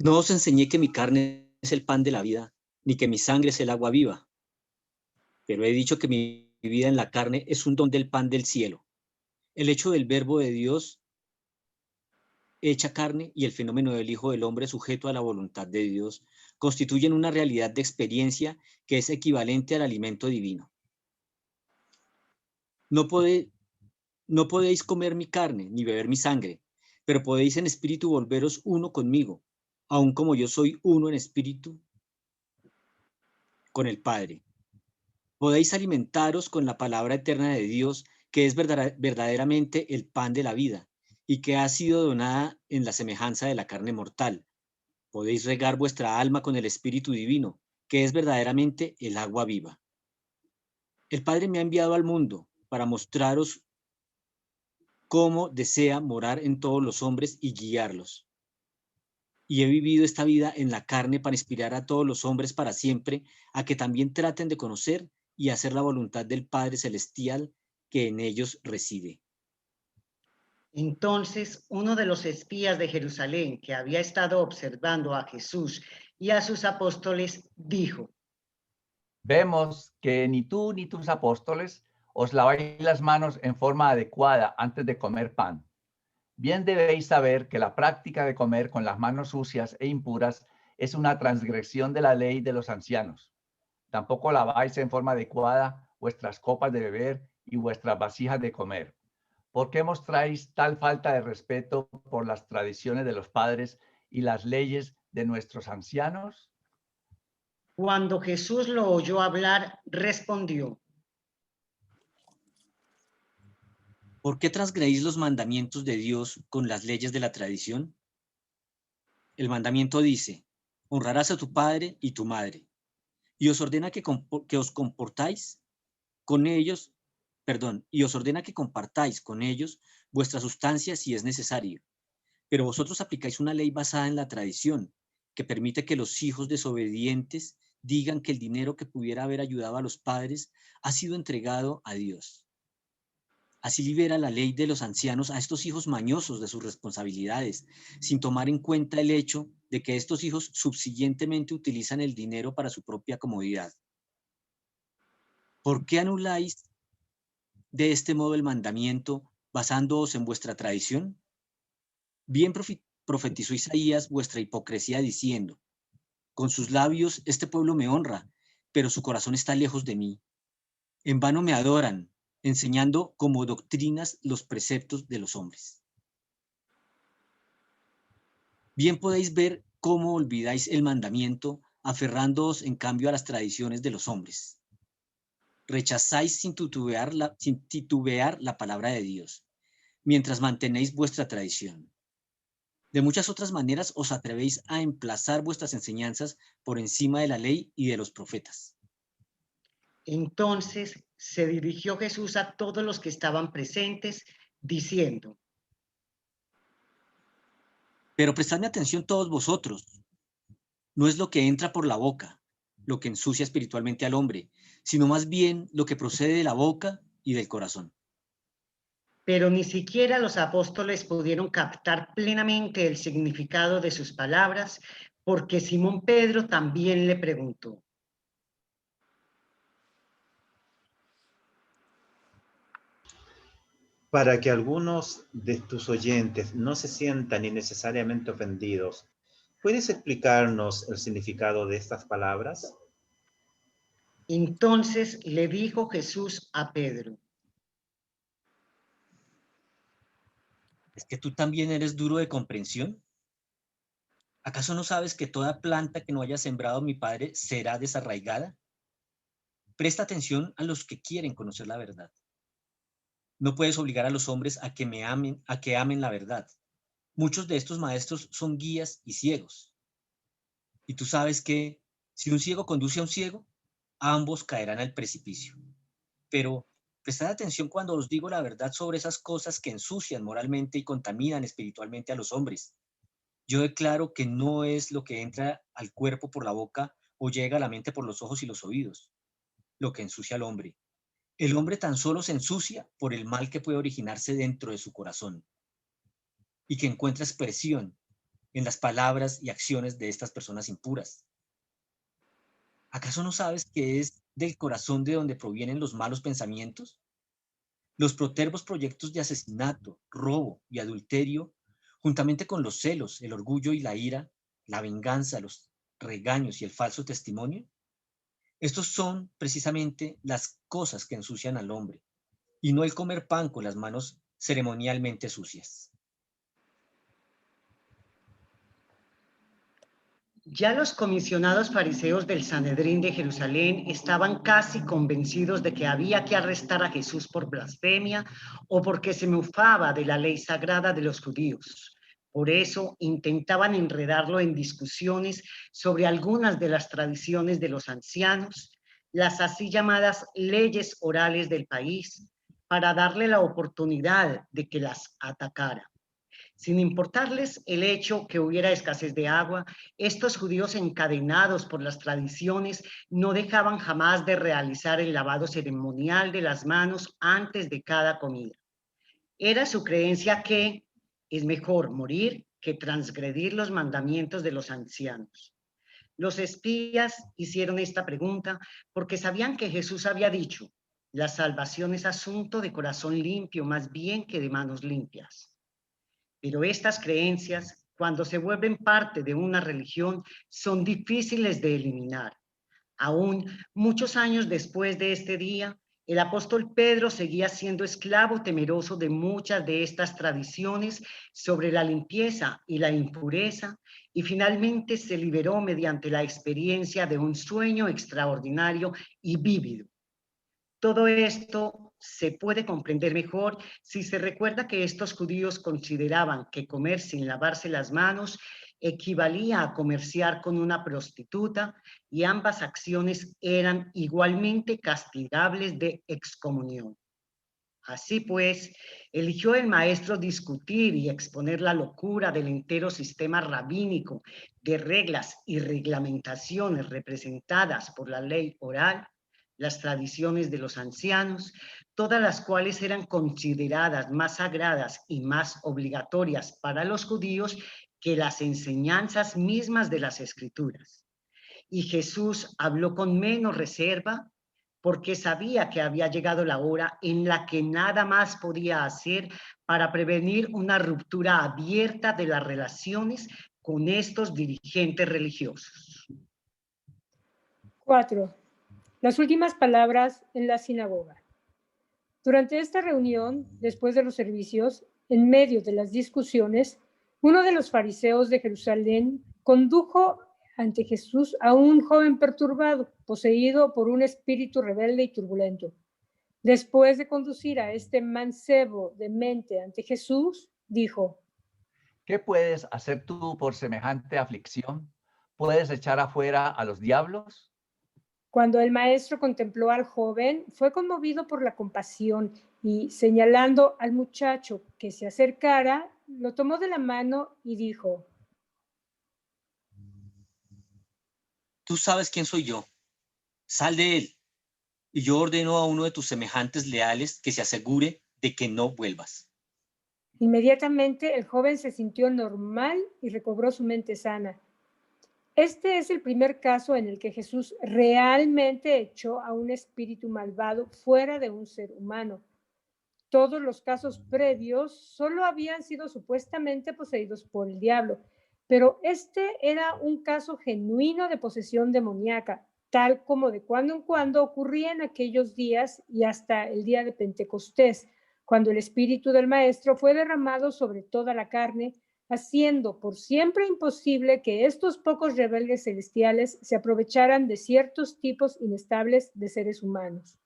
No os enseñé que mi carne es el pan de la vida, ni que mi sangre es el agua viva. Pero he dicho que mi vida en la carne es un don del pan del cielo. El hecho del verbo de Dios hecha carne y el fenómeno del Hijo del Hombre sujeto a la voluntad de Dios constituyen una realidad de experiencia que es equivalente al alimento divino. No podéis comer mi carne ni beber mi sangre, pero podéis en espíritu volveros uno conmigo, aun como yo soy uno en espíritu con el Padre. Podéis alimentaros con la palabra eterna de Dios, que es verdaderamente el pan de la vida, y que ha sido donada en la semejanza de la carne mortal. Podéis regar vuestra alma con el Espíritu Divino, que es verdaderamente el agua viva. El Padre me ha enviado al mundo para mostraros cómo desea morar en todos los hombres y guiarlos. Y he vivido esta vida en la carne para inspirar a todos los hombres para siempre a que también traten de conocer y hacer la voluntad del Padre Celestial que en ellos reside. Entonces, uno de los espías de Jerusalén que había estado observando a Jesús y a sus apóstoles dijo: Vemos que ni tú ni tus apóstoles os laváis las manos en forma adecuada antes de comer pan. Bien debéis saber que la práctica de comer con las manos sucias e impuras es una transgresión de la ley de los ancianos. Tampoco laváis en forma adecuada vuestras copas de beber y vuestras vasijas de comer. ¿Por qué mostráis tal falta de respeto por las tradiciones de los padres y las leyes de nuestros ancianos? Cuando Jesús lo oyó hablar, respondió: ¿Por qué transgredís los mandamientos de Dios con las leyes de la tradición? El mandamiento dice: honrarás a tu padre y tu madre, y os ordena que os comportáis con ellos, y os ordena que compartáis con ellos vuestra sustancia si es necesario. Pero vosotros aplicáis una ley basada en la tradición, que permite que los hijos desobedientes digan que el dinero que pudiera haber ayudado a los padres ha sido entregado a Dios. Así libera la ley de los ancianos a estos hijos mañosos de sus responsabilidades, sin tomar en cuenta el hecho de que estos hijos subsiguientemente utilizan el dinero para su propia comodidad. ¿Por qué anuláis de este modo el mandamiento basándoos en vuestra tradición? Bien profetizó Isaías vuestra hipocresía diciendo: con sus labios este pueblo me honra, pero su corazón está lejos de mí. En vano me adoran, enseñando como doctrinas los preceptos de los hombres. Bien podéis ver cómo olvidáis el mandamiento, aferrándoos en cambio a las tradiciones de los hombres. Rechazáis sin titubear la palabra de Dios, mientras mantenéis vuestra tradición. De muchas otras maneras os atrevéis a emplazar vuestras enseñanzas por encima de la ley y de los profetas. Entonces se dirigió Jesús a todos los que estaban presentes, diciendo: pero prestadme atención todos vosotros. No es lo que entra por la boca lo que ensucia espiritualmente al hombre, sino más bien lo que procede de la boca y del corazón. Pero ni siquiera los apóstoles pudieron captar plenamente el significado de sus palabras, porque Simón Pedro también le preguntó: Para que algunos de tus oyentes no se sientan innecesariamente ofendidos, ¿puedes explicarnos el significado de estas palabras? Entonces le dijo Jesús a Pedro: ¿Es que tú también eres duro de comprensión? ¿Acaso no sabes que toda planta que no haya sembrado mi Padre será desarraigada? Presta atención a los que quieren conocer la verdad. No puedes obligar a los hombres a que me amen, a que amen la verdad. Muchos de estos maestros son guías y ciegos. Y tú sabes que si un ciego conduce a un ciego, ambos caerán al precipicio. Pero prestad atención cuando os digo la verdad sobre esas cosas que ensucian moralmente y contaminan espiritualmente a los hombres. Yo declaro que no es lo que entra al cuerpo por la boca o llega a la mente por los ojos y los oídos lo que ensucia al hombre. El hombre tan solo se ensucia por el mal que puede originarse dentro de su corazón y que encuentra expresión en las palabras y acciones de estas personas impuras. ¿Acaso no sabes que es del corazón de donde provienen los malos pensamientos? Los protervos proyectos de asesinato, robo y adulterio, juntamente con los celos, el orgullo y la ira, la venganza, los regaños y el falso testimonio. Estos son precisamente las cosas que ensucian al hombre, y no el comer pan con las manos ceremonialmente sucias. Ya los comisionados fariseos del Sanedrín de Jerusalén estaban casi convencidos de que había que arrestar a Jesús por blasfemia o porque se mofaba de la ley sagrada de los judíos. Por eso intentaban enredarlo en discusiones sobre algunas de las tradiciones de los ancianos, las así llamadas leyes orales del país, para darle la oportunidad de que las atacara. Sin importarles el hecho que hubiera escasez de agua, estos judíos encadenados por las tradiciones no dejaban jamás de realizar el lavado ceremonial de las manos antes de cada comida. Era su creencia que es mejor morir que transgredir los mandamientos de los ancianos. Los espías hicieron esta pregunta porque sabían que Jesús había dicho: la salvación es asunto de corazón limpio más bien que de manos limpias. Pero estas creencias, cuando se vuelven parte de una religión, son difíciles de eliminar. Aún muchos años después de este día, el apóstol Pedro seguía siendo esclavo temeroso de muchas de estas tradiciones sobre la limpieza y la impureza, y finalmente se liberó mediante la experiencia de un sueño extraordinario y vívido. Todo esto se puede comprender mejor si se recuerda que estos judíos consideraban que comer sin lavarse las manos equivalía a comerciar con una prostituta, y ambas acciones eran igualmente castigables de excomunión. Así pues, eligió el maestro discutir y exponer la locura del entero sistema rabínico de reglas y reglamentaciones representadas por la ley oral, las tradiciones de los ancianos, todas las cuales eran consideradas más sagradas y más obligatorias para los judíos que las enseñanzas mismas de las Escrituras. Y Jesús habló con menos reserva porque sabía que había llegado la hora en la que nada más podía hacer para prevenir una ruptura abierta de las relaciones con estos dirigentes religiosos. 4. Las últimas palabras en la sinagoga. Durante esta reunión, después de los servicios, en medio de las discusiones, uno de los fariseos de Jerusalén condujo ante Jesús a un joven perturbado, poseído por un espíritu rebelde y turbulento. Después de conducir a este mancebo de mente ante Jesús, dijo: ¿Qué puedes hacer tú por semejante aflicción? ¿Puedes echar afuera a los diablos? Cuando el maestro contempló al joven, fue conmovido por la compasión y, señalando al muchacho que se acercara, lo tomó de la mano y dijo: Tú sabes quién soy yo. Sal de él. Y yo ordeno a uno de tus semejantes leales que se asegure de que no vuelvas. Inmediatamente el joven se sintió normal y recobró su mente sana. Este es el primer caso en el que Jesús realmente echó a un espíritu malvado fuera de un ser humano. Todos los casos previos solo habían sido supuestamente poseídos por el diablo, pero este era un caso genuino de posesión demoníaca, tal como de cuando en cuando ocurría en aquellos días y hasta el día de Pentecostés, cuando el espíritu del maestro fue derramado sobre toda la carne, haciendo por siempre imposible que estos pocos rebeldes celestiales se aprovecharan de ciertos tipos inestables de seres humanos.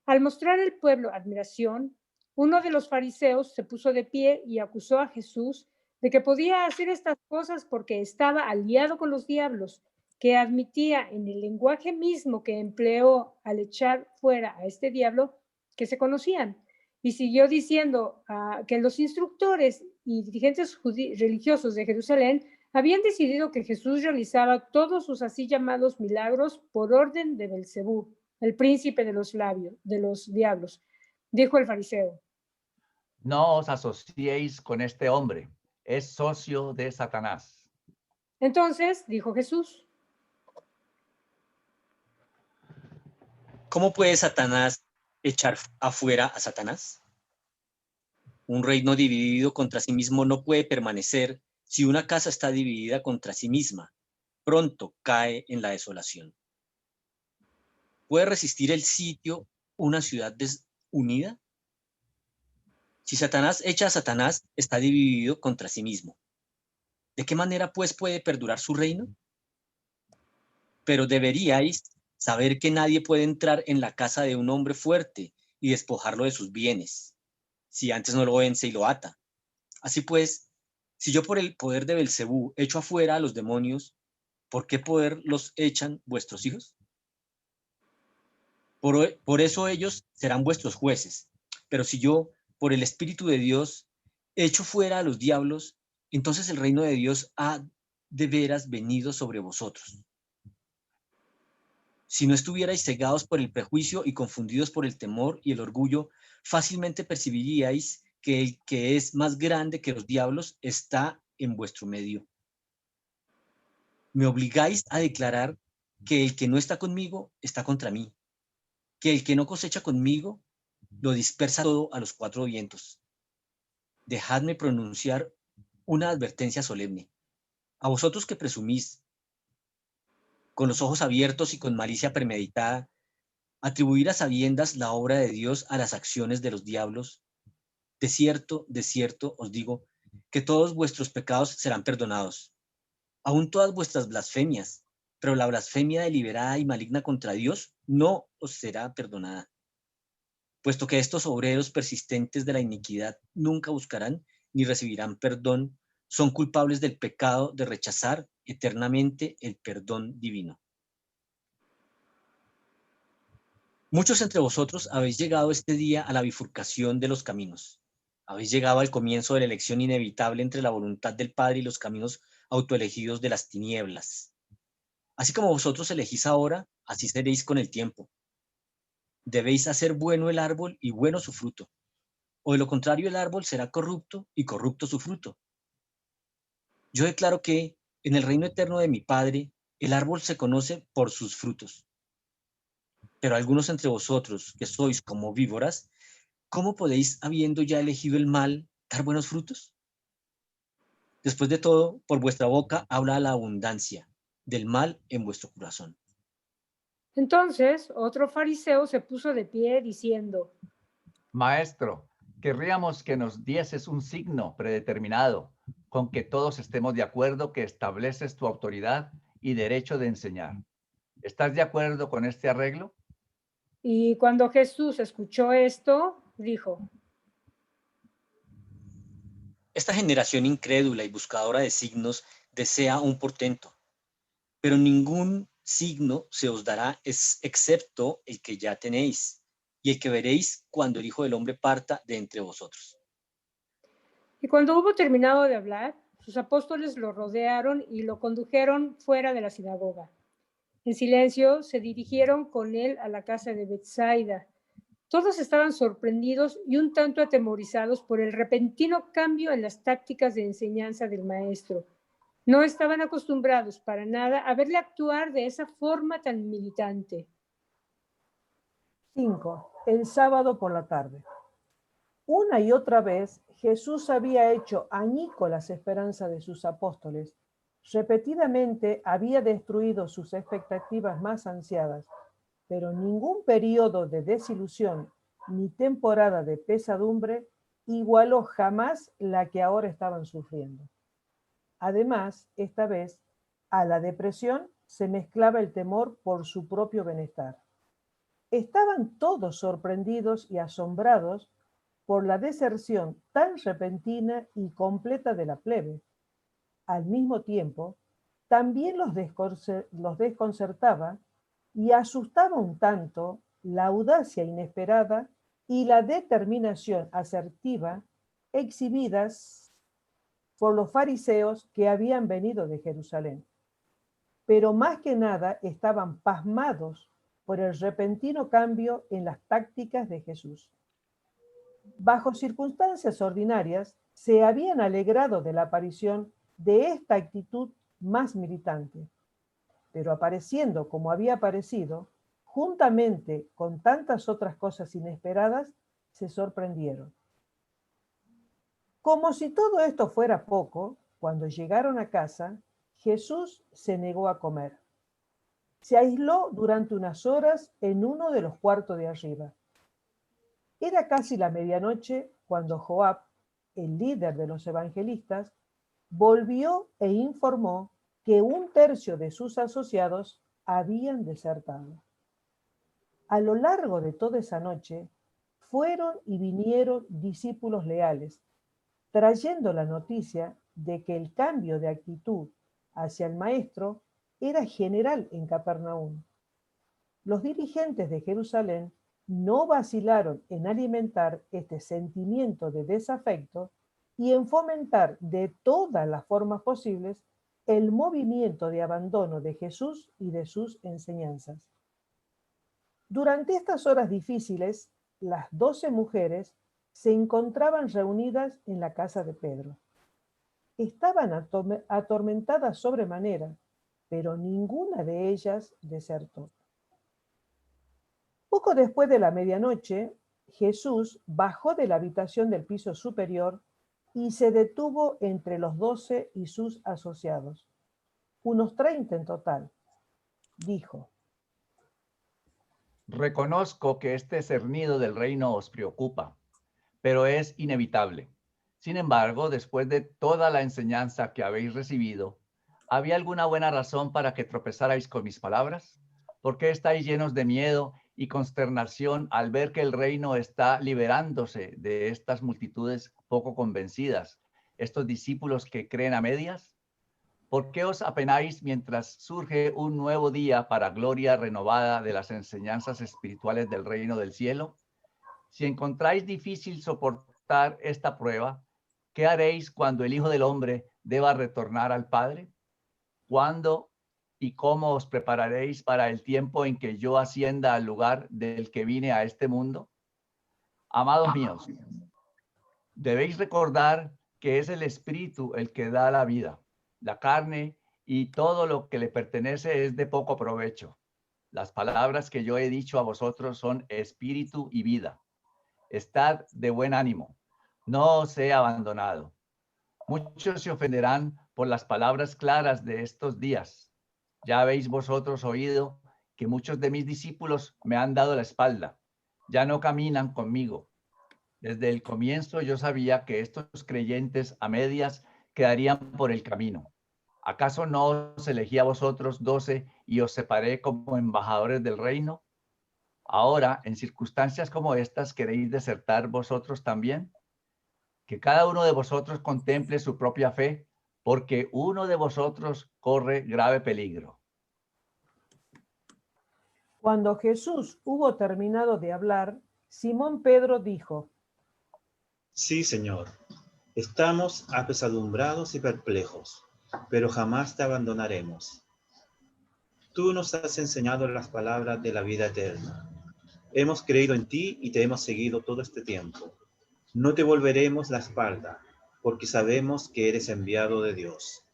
Al mostrar al pueblo admiración, uno de los fariseos se puso de pie y acusó a Jesús de que podía hacer estas cosas porque estaba aliado con los diablos, que admitía en el lenguaje mismo que empleó al echar fuera a este diablo que se conocían. Y siguió diciendo que los instructores y dirigentes religiosos de Jerusalén habían decidido que Jesús realizaba todos sus así llamados milagros por orden de Belcebú, el príncipe de los diablos. Dijo el fariseo: No os asociéis con este hombre, es socio de Satanás. Entonces dijo Jesús: ¿Cómo puede Satanás echar afuera a Satanás? Un reino dividido contra sí mismo no puede permanecer. Si una casa está dividida contra sí misma, pronto cae en la desolación. ¿Puede resistir el sitio una ciudad desunida? Si Satanás echa a Satanás, está dividido contra sí mismo. ¿De qué manera, pues, puede perdurar su reino? Pero deberíais saber que nadie puede entrar en la casa de un hombre fuerte y despojarlo de sus bienes, si antes no lo vence y lo ata. Así pues, si yo por el poder de Belcebú echo afuera a los demonios, ¿por qué poder los echan vuestros hijos? Por eso ellos serán vuestros jueces. Pero si yo, por el Espíritu de Dios, echo fuera a los diablos, entonces el reino de Dios ha de veras venido sobre vosotros. Si no estuvierais cegados por el prejuicio y confundidos por el temor y el orgullo, fácilmente percibiríais que el que es más grande que los diablos está en vuestro medio. Me obligáis a declarar que el que no está conmigo está contra mí, que el que no cosecha conmigo lo dispersa todo a los cuatro vientos. Dejadme pronunciar una advertencia solemne. A vosotros que presumís, con los ojos abiertos y con malicia premeditada, atribuir a sabiendas la obra de Dios a las acciones de los diablos, de cierto os digo, que todos vuestros pecados serán perdonados, aun todas vuestras blasfemias, pero la blasfemia deliberada y maligna contra Dios no os será perdonada. Puesto que estos obreros persistentes de la iniquidad nunca buscarán ni recibirán perdón, son culpables del pecado de rechazar eternamente el perdón divino. Muchos entre vosotros habéis llegado este día a la bifurcación de los caminos. Habéis llegado al comienzo de la elección inevitable entre la voluntad del Padre y los caminos autoelegidos de las tinieblas. Así como vosotros elegís ahora, así seréis con el tiempo. Debéis hacer bueno el árbol y bueno su fruto, o de lo contrario el árbol será corrupto y corrupto su fruto. Yo declaro que en el reino eterno de mi Padre el árbol se conoce por sus frutos. Pero algunos entre vosotros que sois como víboras, ¿cómo podéis, habiendo ya elegido el mal, dar buenos frutos? Después de todo, por vuestra boca habla la abundancia del mal en vuestro corazón. Entonces otro fariseo se puso de pie diciendo: Maestro, querríamos que nos dieses un signo predeterminado con que todos estemos de acuerdo que estableces tu autoridad y derecho de enseñar. ¿Estás de acuerdo con este arreglo? Y cuando Jesús escuchó esto, dijo: Esta generación incrédula y buscadora de signos desea un portento, pero ningún signo se os dará excepto el que ya tenéis y el que veréis cuando el Hijo del Hombre parta de entre vosotros. Y cuando hubo terminado de hablar, sus apóstoles lo rodearon y lo condujeron fuera de la sinagoga. En silencio se dirigieron con él a la casa de Betsaida. Todos estaban sorprendidos y un tanto atemorizados por el repentino cambio en las tácticas de enseñanza del maestro. No estaban acostumbrados para nada a verle actuar de esa forma tan militante. 5. El sábado por la tarde. Una y otra vez Jesús había hecho añicos las esperanzas de sus apóstoles. Repetidamente había destruido sus expectativas más ansiadas, pero ningún periodo de desilusión ni temporada de pesadumbre igualó jamás la que ahora estaban sufriendo. Además, esta vez, a la depresión se mezclaba el temor por su propio bienestar. Estaban todos sorprendidos y asombrados por la deserción tan repentina y completa de la plebe. Al mismo tiempo, también los desconcertaba y asustaba un tanto la audacia inesperada y la determinación asertiva exhibidas por los fariseos que habían venido de Jerusalén. Pero más que nada estaban pasmados por el repentino cambio en las tácticas de Jesús. Bajo circunstancias ordinarias, se habían alegrado de la aparición de esta actitud más militante, pero apareciendo como había aparecido, juntamente con tantas otras cosas inesperadas, se sorprendieron. Como si todo esto fuera poco, cuando llegaron a casa, Jesús se negó a comer. Se aisló durante unas horas en uno de los cuartos de arriba. Era casi la medianoche cuando Joab, el líder de los evangelistas, volvió e informó que un tercio de sus asociados habían desertado. A lo largo de toda esa noche, fueron y vinieron discípulos leales, trayendo la noticia de que el cambio de actitud hacia el maestro era general en Capernaum. Los dirigentes de Jerusalén no vacilaron en alimentar este sentimiento de desafecto y en fomentar de todas las formas posibles el movimiento de abandono de Jesús y de sus enseñanzas. Durante estas horas difíciles, las 12 mujeres se encontraban reunidas en la casa de Pedro. Estaban atormentadas sobremanera, pero ninguna de ellas desertó. Poco después de la medianoche, Jesús bajó de la habitación del piso superior y se detuvo entre los 12 y sus asociados, unos 30 en total. Dijo: Reconozco que este cernido del reino os preocupa, pero es inevitable. Sin embargo, después de toda la enseñanza que habéis recibido, ¿había alguna buena razón para que tropezarais con mis palabras? ¿Por qué estáis llenos de miedo y consternación al ver que el reino está liberándose de estas multitudes poco convencidas, estos discípulos que creen a medias? ¿Por qué os apenáis mientras surge un nuevo día para gloria renovada de las enseñanzas espirituales del reino del cielo? Si encontráis difícil soportar esta prueba, ¿qué haréis cuando el Hijo del Hombre deba retornar al Padre? ¿Cuándo y cómo os prepararéis para el tiempo en que yo ascienda al lugar del que vine a este mundo? Amados míos, debéis recordar que es el Espíritu el que da la vida. La carne y todo lo que le pertenece es de poco provecho. Las palabras que yo he dicho a vosotros son espíritu y vida. Estad de buen ánimo, no os he abandonado. Muchos se ofenderán por las palabras claras de estos días. Ya habéis vosotros oído que muchos de mis discípulos me han dado la espalda, ya no caminan conmigo. Desde el comienzo yo sabía que estos creyentes a medias quedarían por el camino. ¿Acaso no os elegí a vosotros 12 y os separé como embajadores del reino? Ahora, en circunstancias como estas, ¿queréis desertar vosotros también? Que cada uno de vosotros contemple su propia fe, porque uno de vosotros corre grave peligro. Cuando Jesús hubo terminado de hablar, Simón Pedro dijo: Sí, Señor, estamos apesadumbrados y perplejos, pero jamás te abandonaremos. Tú nos has enseñado las palabras de la vida eterna. Hemos creído en ti y te hemos seguido todo este tiempo. No te volveremos la espalda, porque sabemos que eres enviado de Dios.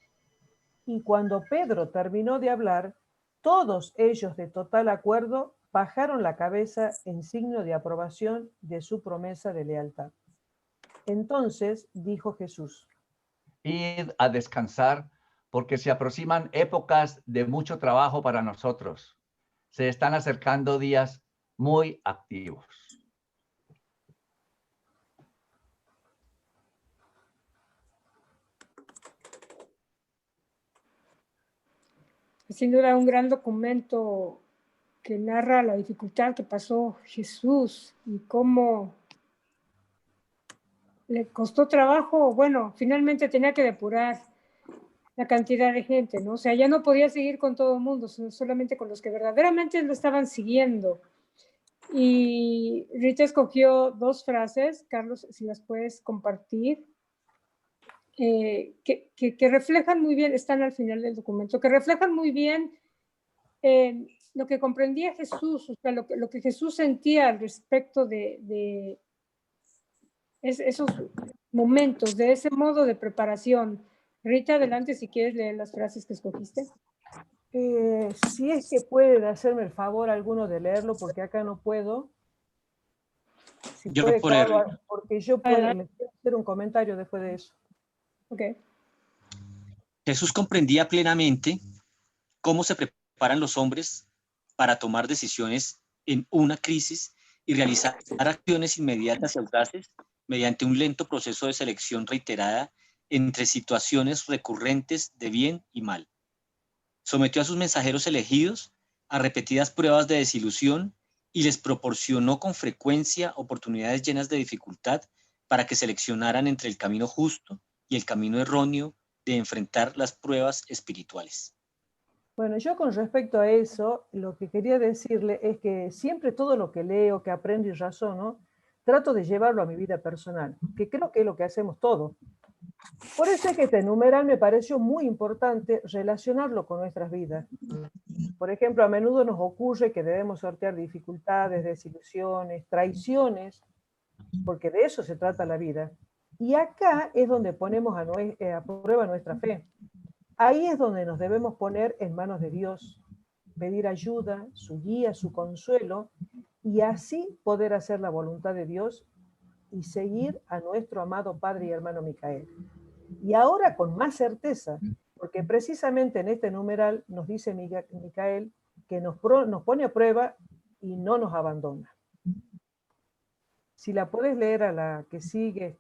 Y cuando Pedro terminó de hablar, todos ellos de total acuerdo bajaron la cabeza en signo de aprobación de su promesa de lealtad. Entonces dijo Jesús: Id a descansar, porque se aproximan épocas de mucho trabajo para nosotros. Se están acercando días muy activos. Sin duda un gran documento que narra la dificultad que pasó Jesús y cómo le costó trabajo. Bueno, finalmente tenía que depurar la cantidad de gente, ¿no? O sea, ya no podía seguir con todo el mundo, sino solamente con los que verdaderamente lo estaban siguiendo. Y Rita escogió 2 frases, Carlos, si las puedes compartir, que reflejan muy bien, están al final del documento, que reflejan muy bien lo que comprendía Jesús, o sea, lo que Jesús sentía al respecto de esos momentos, de ese modo de preparación. Rita, adelante si quieres leer las frases que escogiste. Si es que pueden hacerme el favor alguno de leerlo, porque acá no puedo. Si Yo puede, lo puedo leer. Carlos, porque yo puedo, le quiero hacer un comentario después de eso. Ok. Jesús comprendía plenamente cómo se preparan los hombres para tomar decisiones en una crisis y realizar acciones inmediatas y audaces mediante un lento proceso de selección reiterada entre situaciones recurrentes de bien y mal. Sometió a sus mensajeros elegidos a repetidas pruebas de desilusión y les proporcionó con frecuencia oportunidades llenas de dificultad para que seleccionaran entre el camino justo y el camino erróneo de enfrentar las pruebas espirituales. Bueno, yo con respecto a eso, lo que quería decirle es que siempre todo lo que leo, que aprendo y razono, trato de llevarlo a mi vida personal, que creo que es lo que hacemos todos. Por eso es que este numeral me pareció muy importante relacionarlo con nuestras vidas. Por ejemplo, a menudo nos ocurre que debemos sortear dificultades, desilusiones, traiciones, porque de eso se trata la vida. Y acá es donde ponemos a prueba nuestra fe. Ahí es donde nos debemos poner en manos de Dios, pedir ayuda, su guía, su consuelo, y así poder hacer la voluntad de Dios y seguir a nuestro amado Padre y hermano Micael. Y ahora con más certeza, porque precisamente en este numeral nos dice Micael que nos pone a prueba y no nos abandona. Si la puedes leer a la que sigue,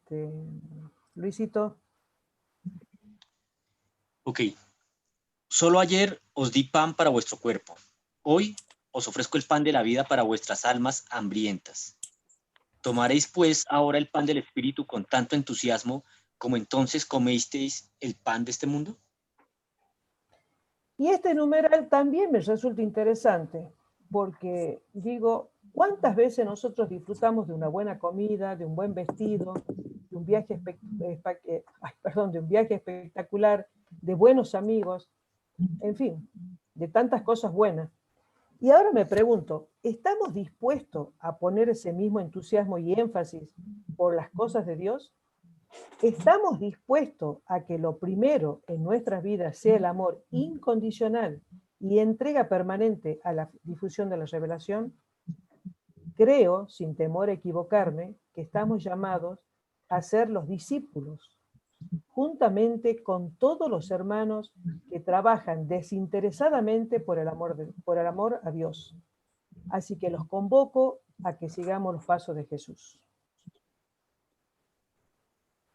Luisito. Ok. Solo ayer os di pan para vuestro cuerpo. Hoy os ofrezco el pan de la vida para vuestras almas hambrientas. ¿Tomaréis pues ahora el pan del Espíritu con tanto entusiasmo como entonces comisteis el pan de este mundo? Y este numeral también me resulta interesante, porque digo, ¿cuántas veces nosotros disfrutamos de una buena comida, de un buen vestido, de un viaje, de un viaje espectacular, de buenos amigos, en fin, de tantas cosas buenas? Y ahora me pregunto, ¿estamos dispuestos a poner ese mismo entusiasmo y énfasis por las cosas de Dios? ¿Estamos dispuestos a que lo primero en nuestras vidas sea el amor incondicional y entrega permanente a la difusión de la revelación? Creo, sin temor a equivocarme, que estamos llamados a ser los discípulos, juntamente con todos los hermanos que trabajan desinteresadamente por el amor a Dios. Así que los convoco a que sigamos los pasos de Jesús.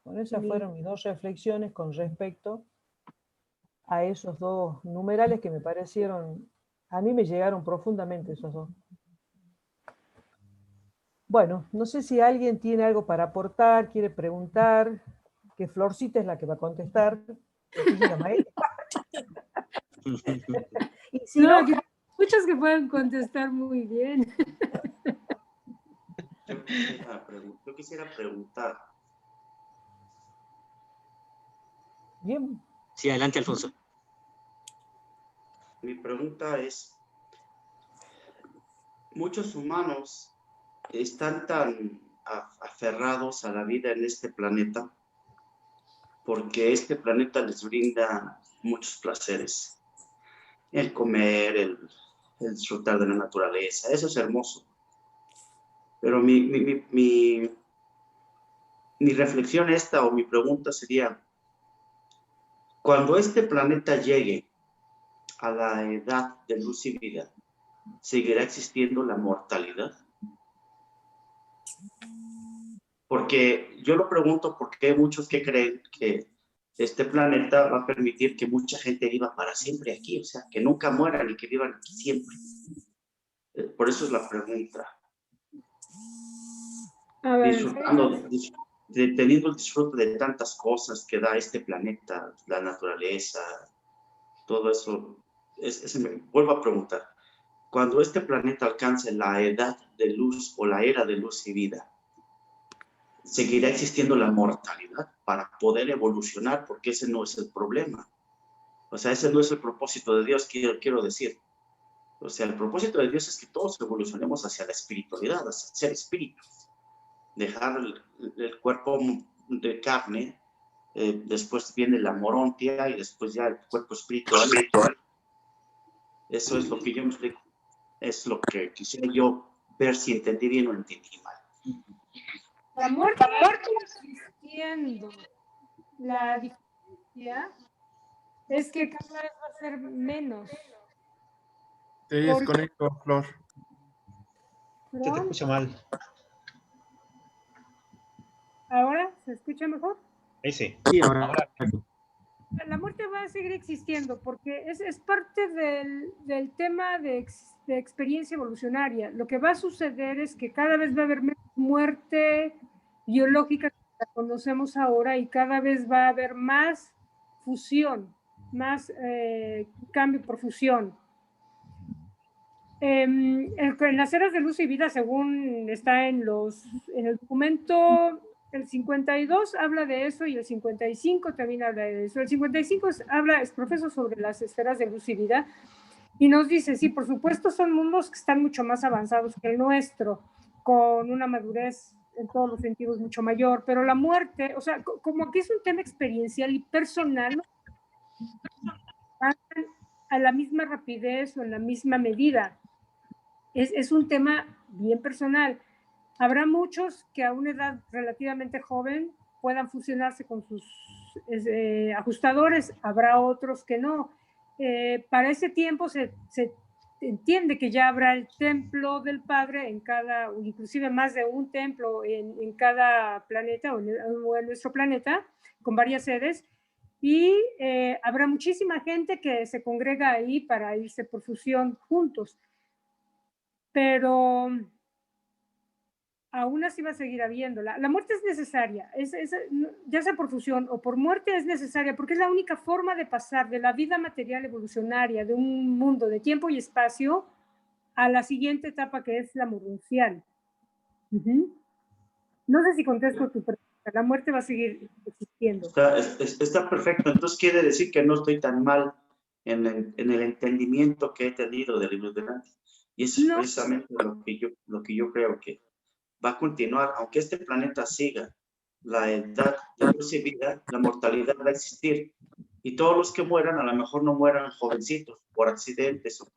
Bueno, esas fueron mis 2 reflexiones con respecto a esos 2 numerales que me parecieron, a mí me llegaron profundamente esos 2. Bueno, no sé si alguien tiene algo para aportar, quiere preguntar, que Florcita es la que va a contestar. Y si no, muchos que pueden contestar muy bien. Yo quisiera preguntar. Bien. Sí, adelante, Alfonso. Mi pregunta es, muchos humanos están tan aferrados a la vida en este planeta porque este planeta les brinda muchos placeres. El comer, el disfrutar de la naturaleza, eso es hermoso. Pero mi reflexión esta o mi pregunta sería, cuando este planeta llegue a la edad de luz y vida, ¿seguirá existiendo la mortalidad? Porque yo lo pregunto porque hay muchos que creen que este planeta va a permitir que mucha gente viva para siempre aquí, o sea, que nunca mueran y que vivan aquí siempre. Por eso es la pregunta. A ver, Disfrutando, teniendo el disfrute de tantas cosas que da este planeta, la naturaleza, todo eso. Vuelvo a preguntar, cuando este planeta alcance la edad de luz o la era de luz y vida, ¿seguirá existiendo la mortalidad para poder evolucionar? Porque ese no es el problema. O sea, ese no es el propósito de Dios, quiero decir. O sea, el propósito de Dios es que todos evolucionemos hacia la espiritualidad, hacia ser espíritus. Dejar el cuerpo de carne, después viene la morontia y después ya el cuerpo espiritual. Eso es lo que yo me explico. Es lo que quisiera yo ver si entendí bien o entendí mal. La muerte existiendo. La diferencia es que cada vez va a ser menos. Te desconecto, Flor. Te escucha mal. ¿Ahora se escucha mejor? Ahí sí. Sí, ahora. La muerte va a seguir existiendo porque es parte del tema de experiencia evolucionaria. Lo que va a suceder es que cada vez va a haber menos muerte biológica que la conocemos ahora y cada vez va a haber más fusión, más cambio por fusión. En las eras de luz y vida, según está en el documento, el 52 habla de eso y el 55 también habla de eso. El 55 es profeso sobre las esferas de luz y vida y nos dice, sí, por supuesto son mundos que están mucho más avanzados que el nuestro, con una madurez en todos los sentidos mucho mayor, pero la muerte, o sea, como que es un tema experiencial y personal, ¿no? A la misma rapidez o en la misma medida. Es un tema bien personal. Habrá muchos que a una edad relativamente joven puedan fusionarse con sus ajustadores, habrá otros que no. Para ese tiempo se entiende que ya habrá el templo del Padre en cada, inclusive más de un templo en cada planeta o en nuestro planeta, con varias sedes, y habrá muchísima gente que se congrega ahí para irse por fusión juntos. Pero aún así va a seguir habiéndola. La muerte es necesaria, ya sea por fusión o por muerte es necesaria, porque es la única forma de pasar de la vida material evolucionaria, de un mundo de tiempo y espacio, a la siguiente etapa que es la moruncial. No sé si contesto tu pregunta, la muerte va a seguir existiendo. Está perfecto, entonces quiere decir que no estoy tan mal en el entendimiento que he tenido del libro delante. Y eso es precisamente lo que yo creo que va a continuar, aunque este planeta siga la edad de luz y vida, la mortalidad va a existir. Y todos los que mueran, a lo mejor no mueran jovencitos, por accidentes o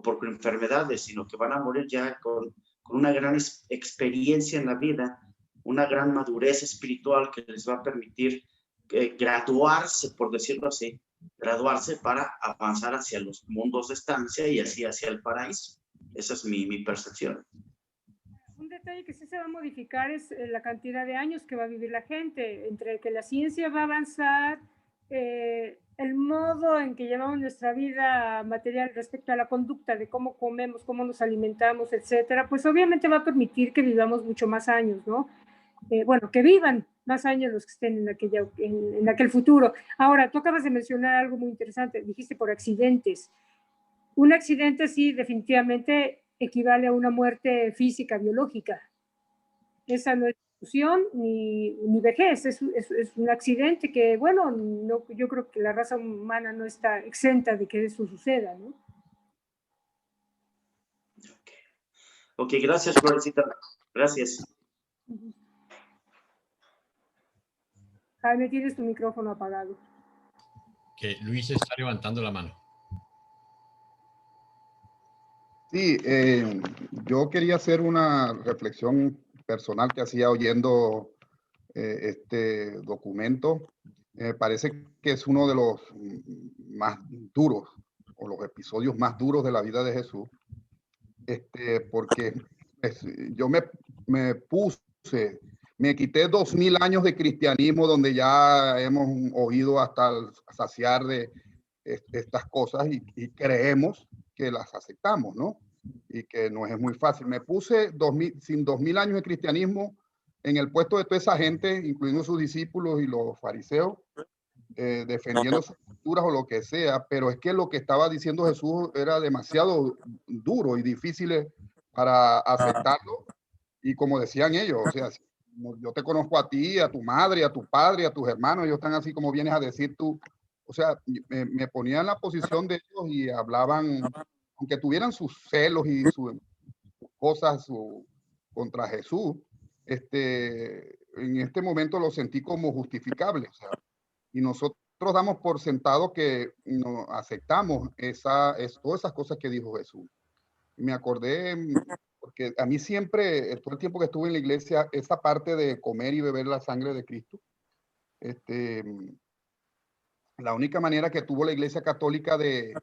por enfermedades, sino que van a morir ya con una gran experiencia en la vida, una gran madurez espiritual que les va a permitir graduarse, por decirlo así, graduarse para avanzar hacia los mundos de estancia y así hacia el paraíso. Esa es mi percepción. Un detalle que sí se va a modificar es la cantidad de años que va a vivir la gente, entre que la ciencia va a avanzar, el modo en que llevamos nuestra vida material respecto a la conducta de cómo comemos, cómo nos alimentamos, etcétera, pues obviamente va a permitir que vivamos mucho más años, ¿no? Bueno, que vivan más años los que estén en aquel futuro. Ahora, tú acabas de mencionar algo muy interesante, dijiste por accidentes. Un accidente sí definitivamente equivale a una muerte física, biológica. Esa no es discusión ni vejez, es un accidente que, bueno, no, yo creo que la raza humana no está exenta de que eso suceda, ¿no? Ok, gracias, Florecita. Gracias. Jaime, tienes tu micrófono apagado. Que Luis está levantando la mano. Sí, yo quería hacer una reflexión personal que hacía oyendo este documento. Me parece que es uno de los más duros o los episodios más duros de la vida de Jesús, porque pues, yo me quité 2000 años de cristianismo donde ya hemos oído hasta el saciar de estas cosas y creemos que las aceptamos, ¿no? Y que no es muy fácil. Me puse sin 2000 años de cristianismo en el puesto de toda esa gente, incluyendo sus discípulos y los fariseos, defendiendo sus culturas o lo que sea, pero es que lo que estaba diciendo Jesús era demasiado duro y difícil para aceptarlo. Y como decían ellos, o sea, yo te conozco a ti, a tu madre, a tu padre, a tus hermanos, ellos están así como vienes a decir tú. O sea, me ponía en la posición de ellos y hablaban, aunque tuvieran sus celos y sus cosas contra Jesús, en este momento lo sentí como justificable. O sea, y nosotros damos por sentado que no aceptamos todas esas cosas que dijo Jesús. Y me acordé, porque a mí siempre, todo el tiempo que estuve en la iglesia, esa parte de comer y beber la sangre de Cristo, la única manera que tuvo la iglesia católica de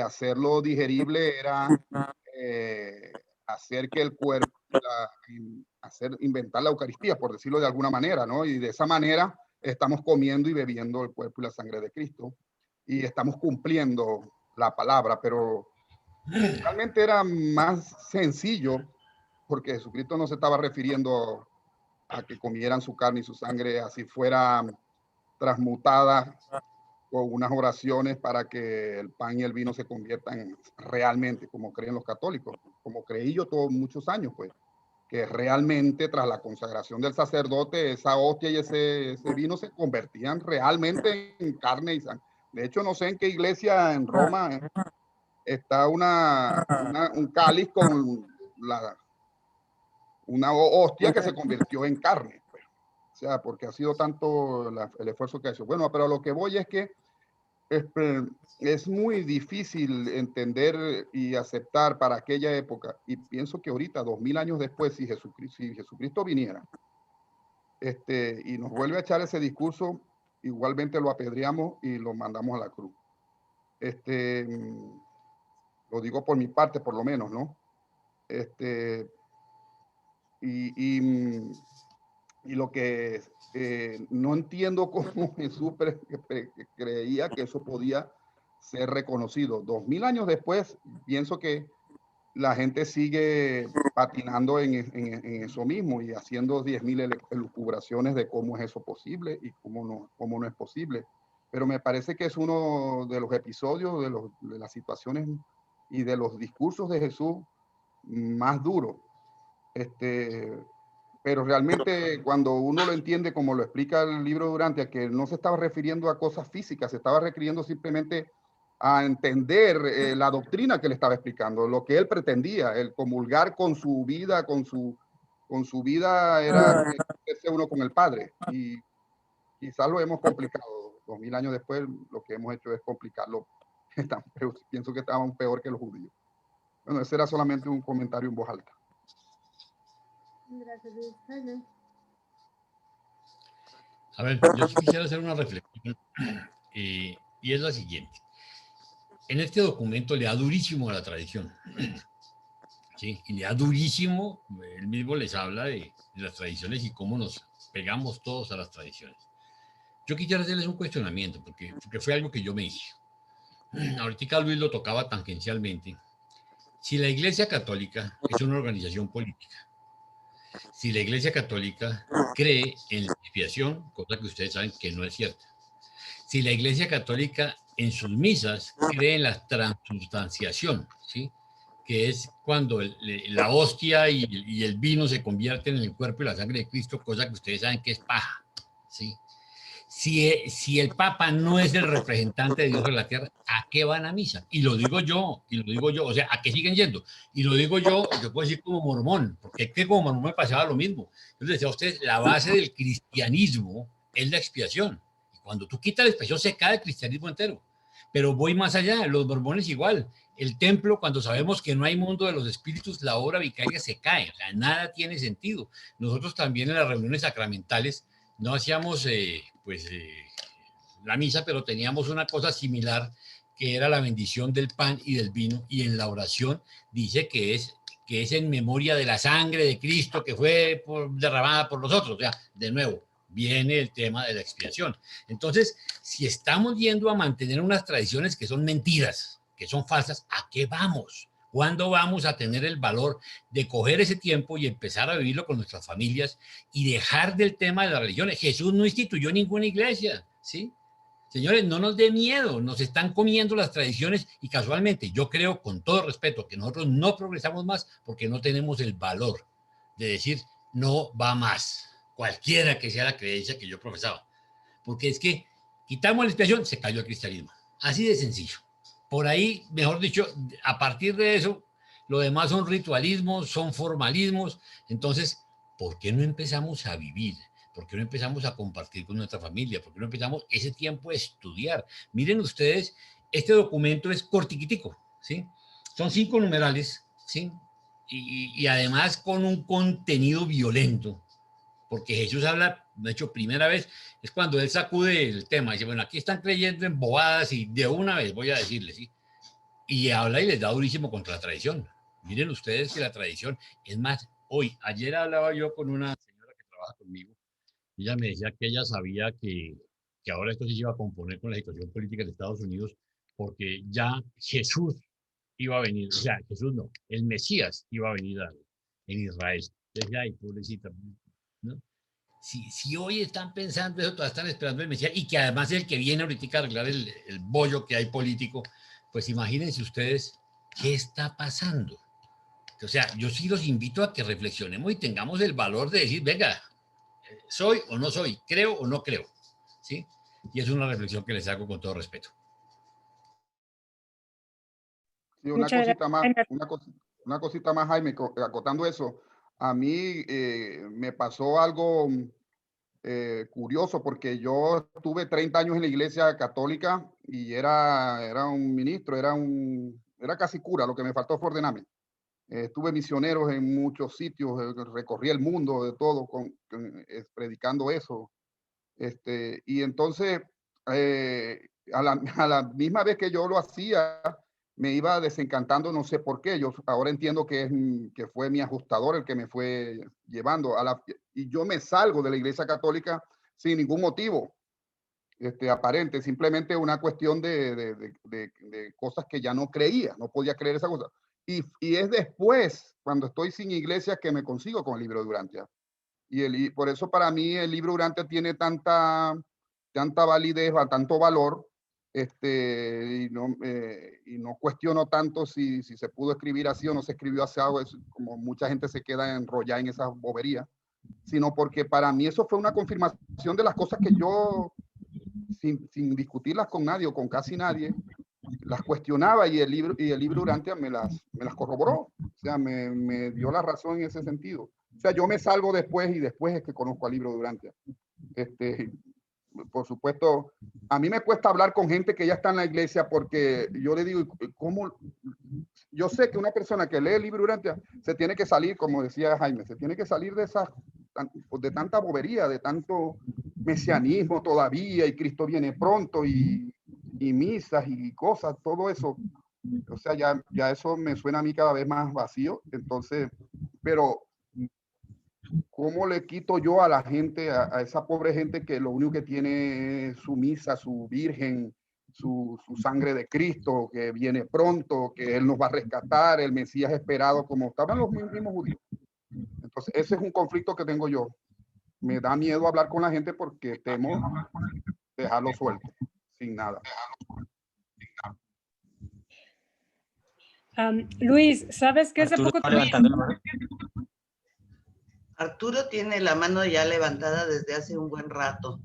hacerlo digerible era hacer que el cuerpo, inventar la Eucaristía, por decirlo de alguna manera, ¿no? Y de esa manera estamos comiendo y bebiendo el cuerpo y la sangre de Cristo y estamos cumpliendo la palabra, pero realmente era más sencillo porque Jesucristo no se estaba refiriendo a que comieran su carne y su sangre así fuera transmutada con unas oraciones para que el pan y el vino se conviertan realmente, como creen los católicos, como creí yo todos muchos años, pues, que realmente tras la consagración del sacerdote, esa hostia y ese vino se convertían realmente en carne y sangre. De hecho, no sé en qué iglesia en Roma está un cáliz con una hostia que se convirtió en carne. Pues. O sea, porque ha sido tanto el esfuerzo que ha hecho. Bueno, pero lo que voy es que es muy difícil entender y aceptar para aquella época, y pienso que ahorita, 2000 años después, si Jesucristo viniera y nos vuelve a echar ese discurso, igualmente lo apedreamos y lo mandamos a la cruz. Lo digo por mi parte, por lo menos, ¿no? Y lo que no entiendo cómo Jesús creía que eso podía ser reconocido. 2000 años después, pienso que la gente sigue patinando en eso mismo y haciendo 10.000 elucubraciones de cómo es eso posible y cómo no es posible. Pero me parece que es uno de los episodios, de las situaciones y de los discursos de Jesús más duros. Pero realmente cuando uno lo entiende, como lo explica el libro Durantia, que no se estaba refiriendo a cosas físicas, se estaba refiriendo simplemente a entender la doctrina que le estaba explicando, lo que él pretendía, el comulgar con su vida, con su vida era ser uno con el Padre. Y quizás lo hemos complicado. 2000 años después, lo que hemos hecho es complicarlo. Pienso que estaban peor que los judíos. Bueno, ese era solamente un comentario en voz alta. Gracias, Jaime. A ver, yo quisiera hacer una reflexión y es la siguiente. En este documento le da durísimo a la tradición. ¿Sí? Y le da durísimo, él mismo les habla de las tradiciones y cómo nos pegamos todos a las tradiciones. Yo quisiera hacerles un cuestionamiento, porque fue algo que yo me hice. Ahorita Luis lo tocaba tangencialmente. Si la Iglesia Católica es una organización política, si la Iglesia Católica cree en la expiación, cosa que ustedes saben que no es cierta, si la Iglesia Católica en sus misas cree en la transubstanciación, ¿sí? Que es cuando la hostia y el vino se convierten en el cuerpo y la sangre de Cristo, cosa que ustedes saben que es paja, ¿sí? si el Papa no es el representante de Dios en la tierra, ¿a qué van a misa? Y lo digo yo, o sea, ¿a qué siguen yendo? Y lo digo yo puedo decir como mormón, porque es que como mormón me pasaba lo mismo. Yo les decía a ustedes, la base del cristianismo es la expiación. Y cuando tú quitas la expiación, se cae el cristianismo entero. Pero voy más allá, los mormones igual. El templo, cuando sabemos que no hay mundo de los espíritus, la obra vicaria se cae, o sea, nada tiene sentido. Nosotros también en las reuniones sacramentales no hacíamos la misa, pero teníamos una cosa similar, que era la bendición del pan y del vino, y en la oración dice que es en memoria de la sangre de Cristo que fue derramada por nosotros. O sea, de nuevo, viene el tema de la expiación. Entonces, si estamos yendo a mantener unas tradiciones que son mentiras, que son falsas, ¿a qué vamos? ¿Cuándo vamos a tener el valor de coger ese tiempo y empezar a vivirlo con nuestras familias y dejar del tema de las religiones? Jesús no instituyó ninguna iglesia, ¿sí? Señores, no nos dé miedo, nos están comiendo las tradiciones y casualmente yo creo, con todo respeto, que nosotros no progresamos más porque no tenemos el valor de decir no va más, cualquiera que sea la creencia que yo profesaba. Porque es que quitamos la expiación, se cayó el cristianismo. Así de sencillo. Por ahí, mejor dicho, a partir de eso, lo demás son ritualismos, son formalismos. Entonces, ¿por qué no empezamos a vivir? ¿Por qué no empezamos a compartir con nuestra familia? ¿Por qué no empezamos ese tiempo de estudiar? Miren ustedes, este documento es cortiquitico, ¿sí? Son 5 numerales, ¿sí? Y además con un contenido violento, porque Jesús habla, de hecho, primera vez, es cuando él sacude el tema, dice, bueno, aquí están creyendo en bobadas y de una vez voy a decirles, ¿sí? Y habla y les da durísimo contra la tradición. Miren ustedes que la tradición, es más, ayer hablaba yo con una señora que trabaja conmigo, y ella me decía que ella sabía que ahora esto sí se iba a componer con la situación política de Estados Unidos, porque ya Jesús iba a venir, o sea, Jesús no, el Mesías iba a venir en Israel. Entonces, ay, pobrecita, ¿no? Si hoy están pensando eso, todavía están esperando el Mesías, y que además es el que viene ahorita a arreglar el bollo que hay político, pues imagínense ustedes qué está pasando. O sea, yo sí los invito a que reflexionemos y tengamos el valor de decir, venga, soy o no soy, creo o no creo, ¿sí? Y es una reflexión que les hago con todo respeto. Sí, una cosita más, Jaime, acotando eso. A mí me pasó algo curioso, porque yo estuve 30 años en la iglesia católica y era un ministro, era casi cura, lo que me faltó fue ordenarme. Estuve misioneros en muchos sitios, recorrí el mundo de todo predicando eso. Y entonces, a la misma vez que yo lo hacía, me iba desencantando, no sé por qué. Yo ahora entiendo que fue mi ajustador el que me fue llevando y yo me salgo de la iglesia católica sin ningún motivo aparente, simplemente una cuestión de cosas que ya no creía, no podía creer esa cosa. Y es después, cuando estoy sin iglesia, que me consigo con el libro de Urantia. Y por eso para mí el libro Urantia tiene tanta validez, tanto valor, y no cuestiono tanto si se pudo escribir así o no se escribió así, como mucha gente se queda enrollada en esa bobería, sino porque para mí eso fue una confirmación de las cosas que yo, sin discutirlas con nadie o con casi nadie, las cuestionaba, y el libro Urantia me las corroboró, o sea, me dio la razón en ese sentido. O sea, yo me salgo después, y después es que conozco al libro de Urantia. Por supuesto, a mí me cuesta hablar con gente que ya está en la iglesia, porque yo le digo, ¿cómo? Yo sé que una persona que lee el libro Urantia se tiene que salir, como decía Jaime, se tiene que salir de tanta bobería, de tanto mesianismo todavía, y Cristo viene pronto, y misas y cosas, todo eso. O sea, ya eso me suena a mí cada vez más vacío. Entonces, pero ¿cómo le quito yo a la gente, a esa pobre gente que lo único que tiene es su misa, su virgen, su sangre de Cristo, que viene pronto, que Él nos va a rescatar, el Mesías esperado, como estaban los mismos judíos? Entonces, ese es un conflicto que tengo yo. Me da miedo hablar con la gente porque temo dejarlo suelto, sin nada. Luis, ¿sabes qué? Hace poco Arturo tiene la mano ya levantada desde hace un buen rato.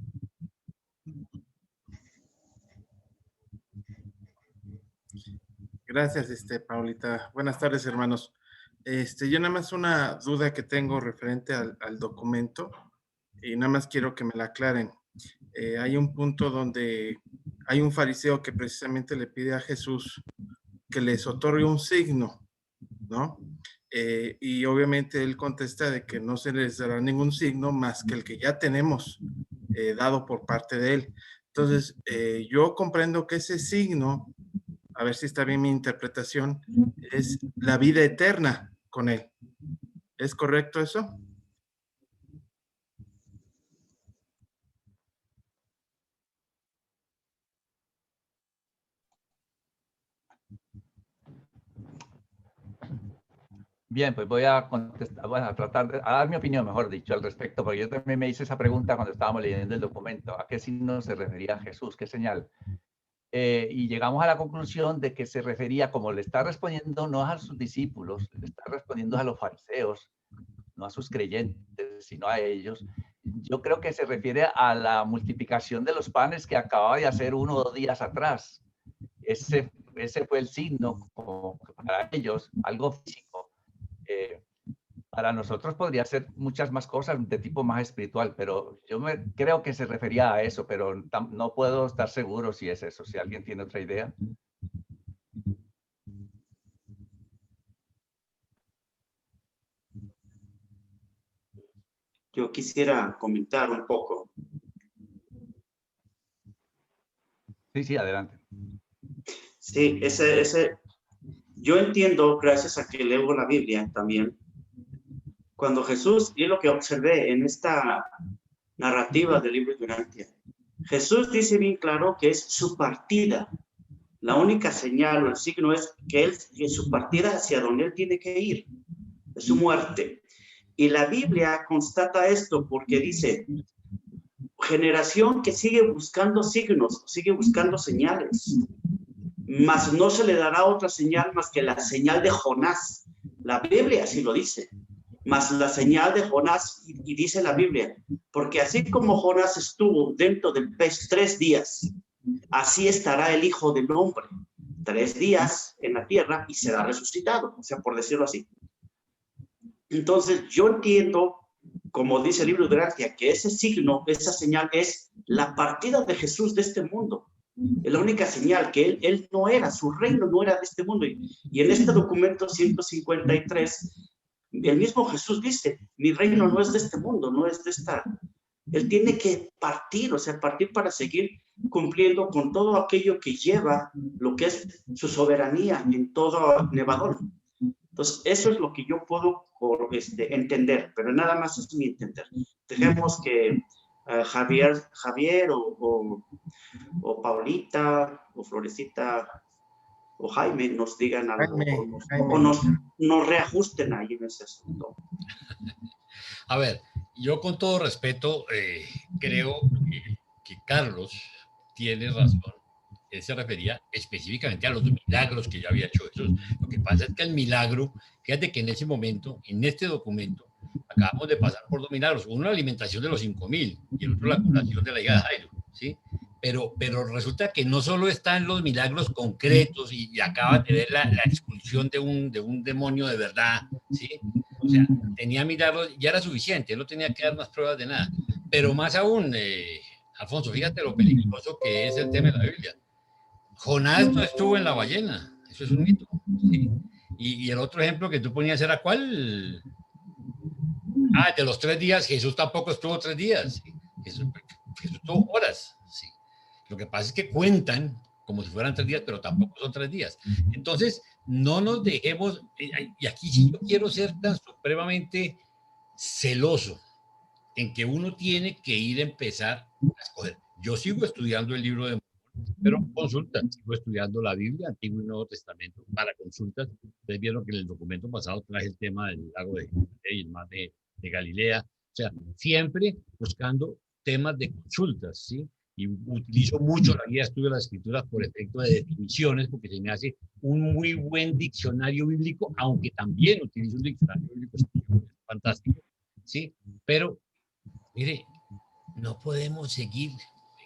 Gracias, Paulita. Buenas tardes, hermanos. Yo nada más una duda que tengo referente al documento y nada más quiero que me la aclaren. Hay un punto donde hay un fariseo que precisamente le pide a Jesús que les otorgue un signo, ¿no? Y obviamente él contesta de que no se les dará ningún signo más que el que ya tenemos dado por parte de él. Entonces, yo comprendo que ese signo, a ver si está bien mi interpretación, es la vida eterna con él. ¿Es correcto eso? Bien, pues voy a contestar, bueno, a dar mi opinión, mejor dicho, al respecto, porque yo también me hice esa pregunta cuando estábamos leyendo el documento. ¿A qué signo se refería Jesús? ¿Qué señal? Y llegamos a la conclusión de que se refería, como le está respondiendo no a sus discípulos, le está respondiendo a los fariseos, no a sus creyentes, sino a ellos. Yo creo que se refiere a la multiplicación de los panes que acababa de hacer 1 o 2 días atrás. Ese fue el signo como para ellos, algo físico. Para nosotros podría ser muchas más cosas de tipo más espiritual, pero yo creo que se refería a eso, pero no puedo estar seguro si es eso, si alguien tiene otra idea. Yo quisiera comentar un poco. Sí, adelante. Sí, yo entiendo, gracias a que leo la Biblia también, cuando Jesús, y lo que observé en esta narrativa del libro de Urantia, Jesús dice bien claro que es su partida. La única señal o el signo es que su partida hacia donde él tiene que ir, es su muerte. Y la Biblia constata esto porque dice, generación que sigue buscando signos, sigue buscando señales, mas no se le dará otra señal más que la señal de Jonás. La Biblia así lo dice, mas la señal de Jonás, y dice la Biblia, porque así como Jonás estuvo dentro del pez 3 días, así estará el Hijo del Hombre 3 días en la tierra y será resucitado, o sea, por decirlo así. Entonces, yo entiendo, como dice el libro de Urantia, que ese signo, esa señal es la partida de Jesús de este mundo. Es la única señal que él no era, su reino no era de este mundo. Y en este documento 153, el mismo Jesús dice, mi reino no es de este mundo, no es de esta. Él tiene que partir, o sea, partir para seguir cumpliendo con todo aquello que lleva lo que es su soberanía en todo Nevadón. Entonces, eso es lo que yo puedo entender, pero nada más es mi entender. Dejemos que Javier o Paulita o Florecita o Jaime nos digan algo o nos reajusten ahí en ese asunto. A ver, yo con todo respeto creo que Carlos tiene razón. Él se refería específicamente a los milagros que ya había hecho Jesús. Lo que pasa es que el milagro, fíjate que en ese momento, en este documento, acabamos de pasar por 2 milagros. Uno, la alimentación de los 5,000 y el otro, la curación de la hija de Jairo, ¿sí? Pero resulta que no solo están los milagros concretos y acaba de ver la expulsión de un demonio de verdad, ¿sí? O sea, tenía milagros, ya era suficiente, no tenía que dar más pruebas de nada. Pero más aún, Alfonso, fíjate lo peligroso que es el tema de la Biblia. Jonás no estuvo en la ballena, eso es un mito, ¿sí? Y el otro ejemplo que tú ponías era ¿cuál? De los 3 días, Jesús tampoco estuvo 3 días, ¿sí? Jesús estuvo horas, ¿sí? Lo que pasa es que cuentan como si fueran 3 días, pero tampoco son 3 días. Entonces, no nos dejemos, y aquí sí yo quiero ser tan supremamente celoso en que uno tiene que ir a empezar a escoger. Yo sigo estudiando el libro de pero consulta, sigo estudiando la Biblia, Antiguo y Nuevo Testamento, para consultas. Ustedes vieron que en el documento pasado traje el tema del lago de Galilea y el mar de Galilea. O sea, siempre buscando temas de consultas, ¿sí? Y utilizo mucho la guía de estudio de las escrituras por efecto de definiciones, porque se me hace un muy buen diccionario bíblico, aunque también utilizo un diccionario bíblico fantástico, ¿sí? Pero, mire, no podemos seguir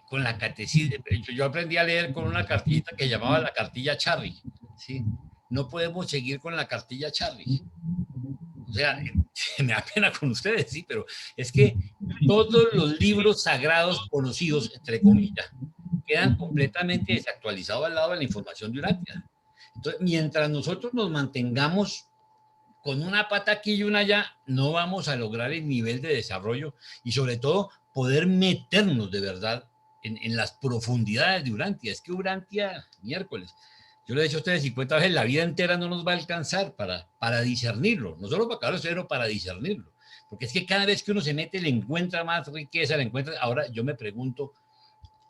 con la catecismo. Yo aprendí a leer con una cartilla que llamaba la cartilla Charry, ¿sí? No podemos seguir con la cartilla Charlie. O sea, me da pena con ustedes, sí, pero es que todos los libros sagrados conocidos, entre comillas, quedan completamente desactualizados al lado de la información de Urantia. Entonces, mientras nosotros nos mantengamos con una pata aquí y una allá, no vamos a lograr el nivel de desarrollo y sobre todo poder meternos de verdad en las profundidades de Urantia. Es que Urantia, miércoles, yo le he dicho a ustedes 50 veces, la vida entera no nos va a alcanzar para discernirlo, no solo para acabar sino para discernirlo. Porque es que cada vez que uno se mete le encuentra más riqueza, le encuentra... Ahora yo me pregunto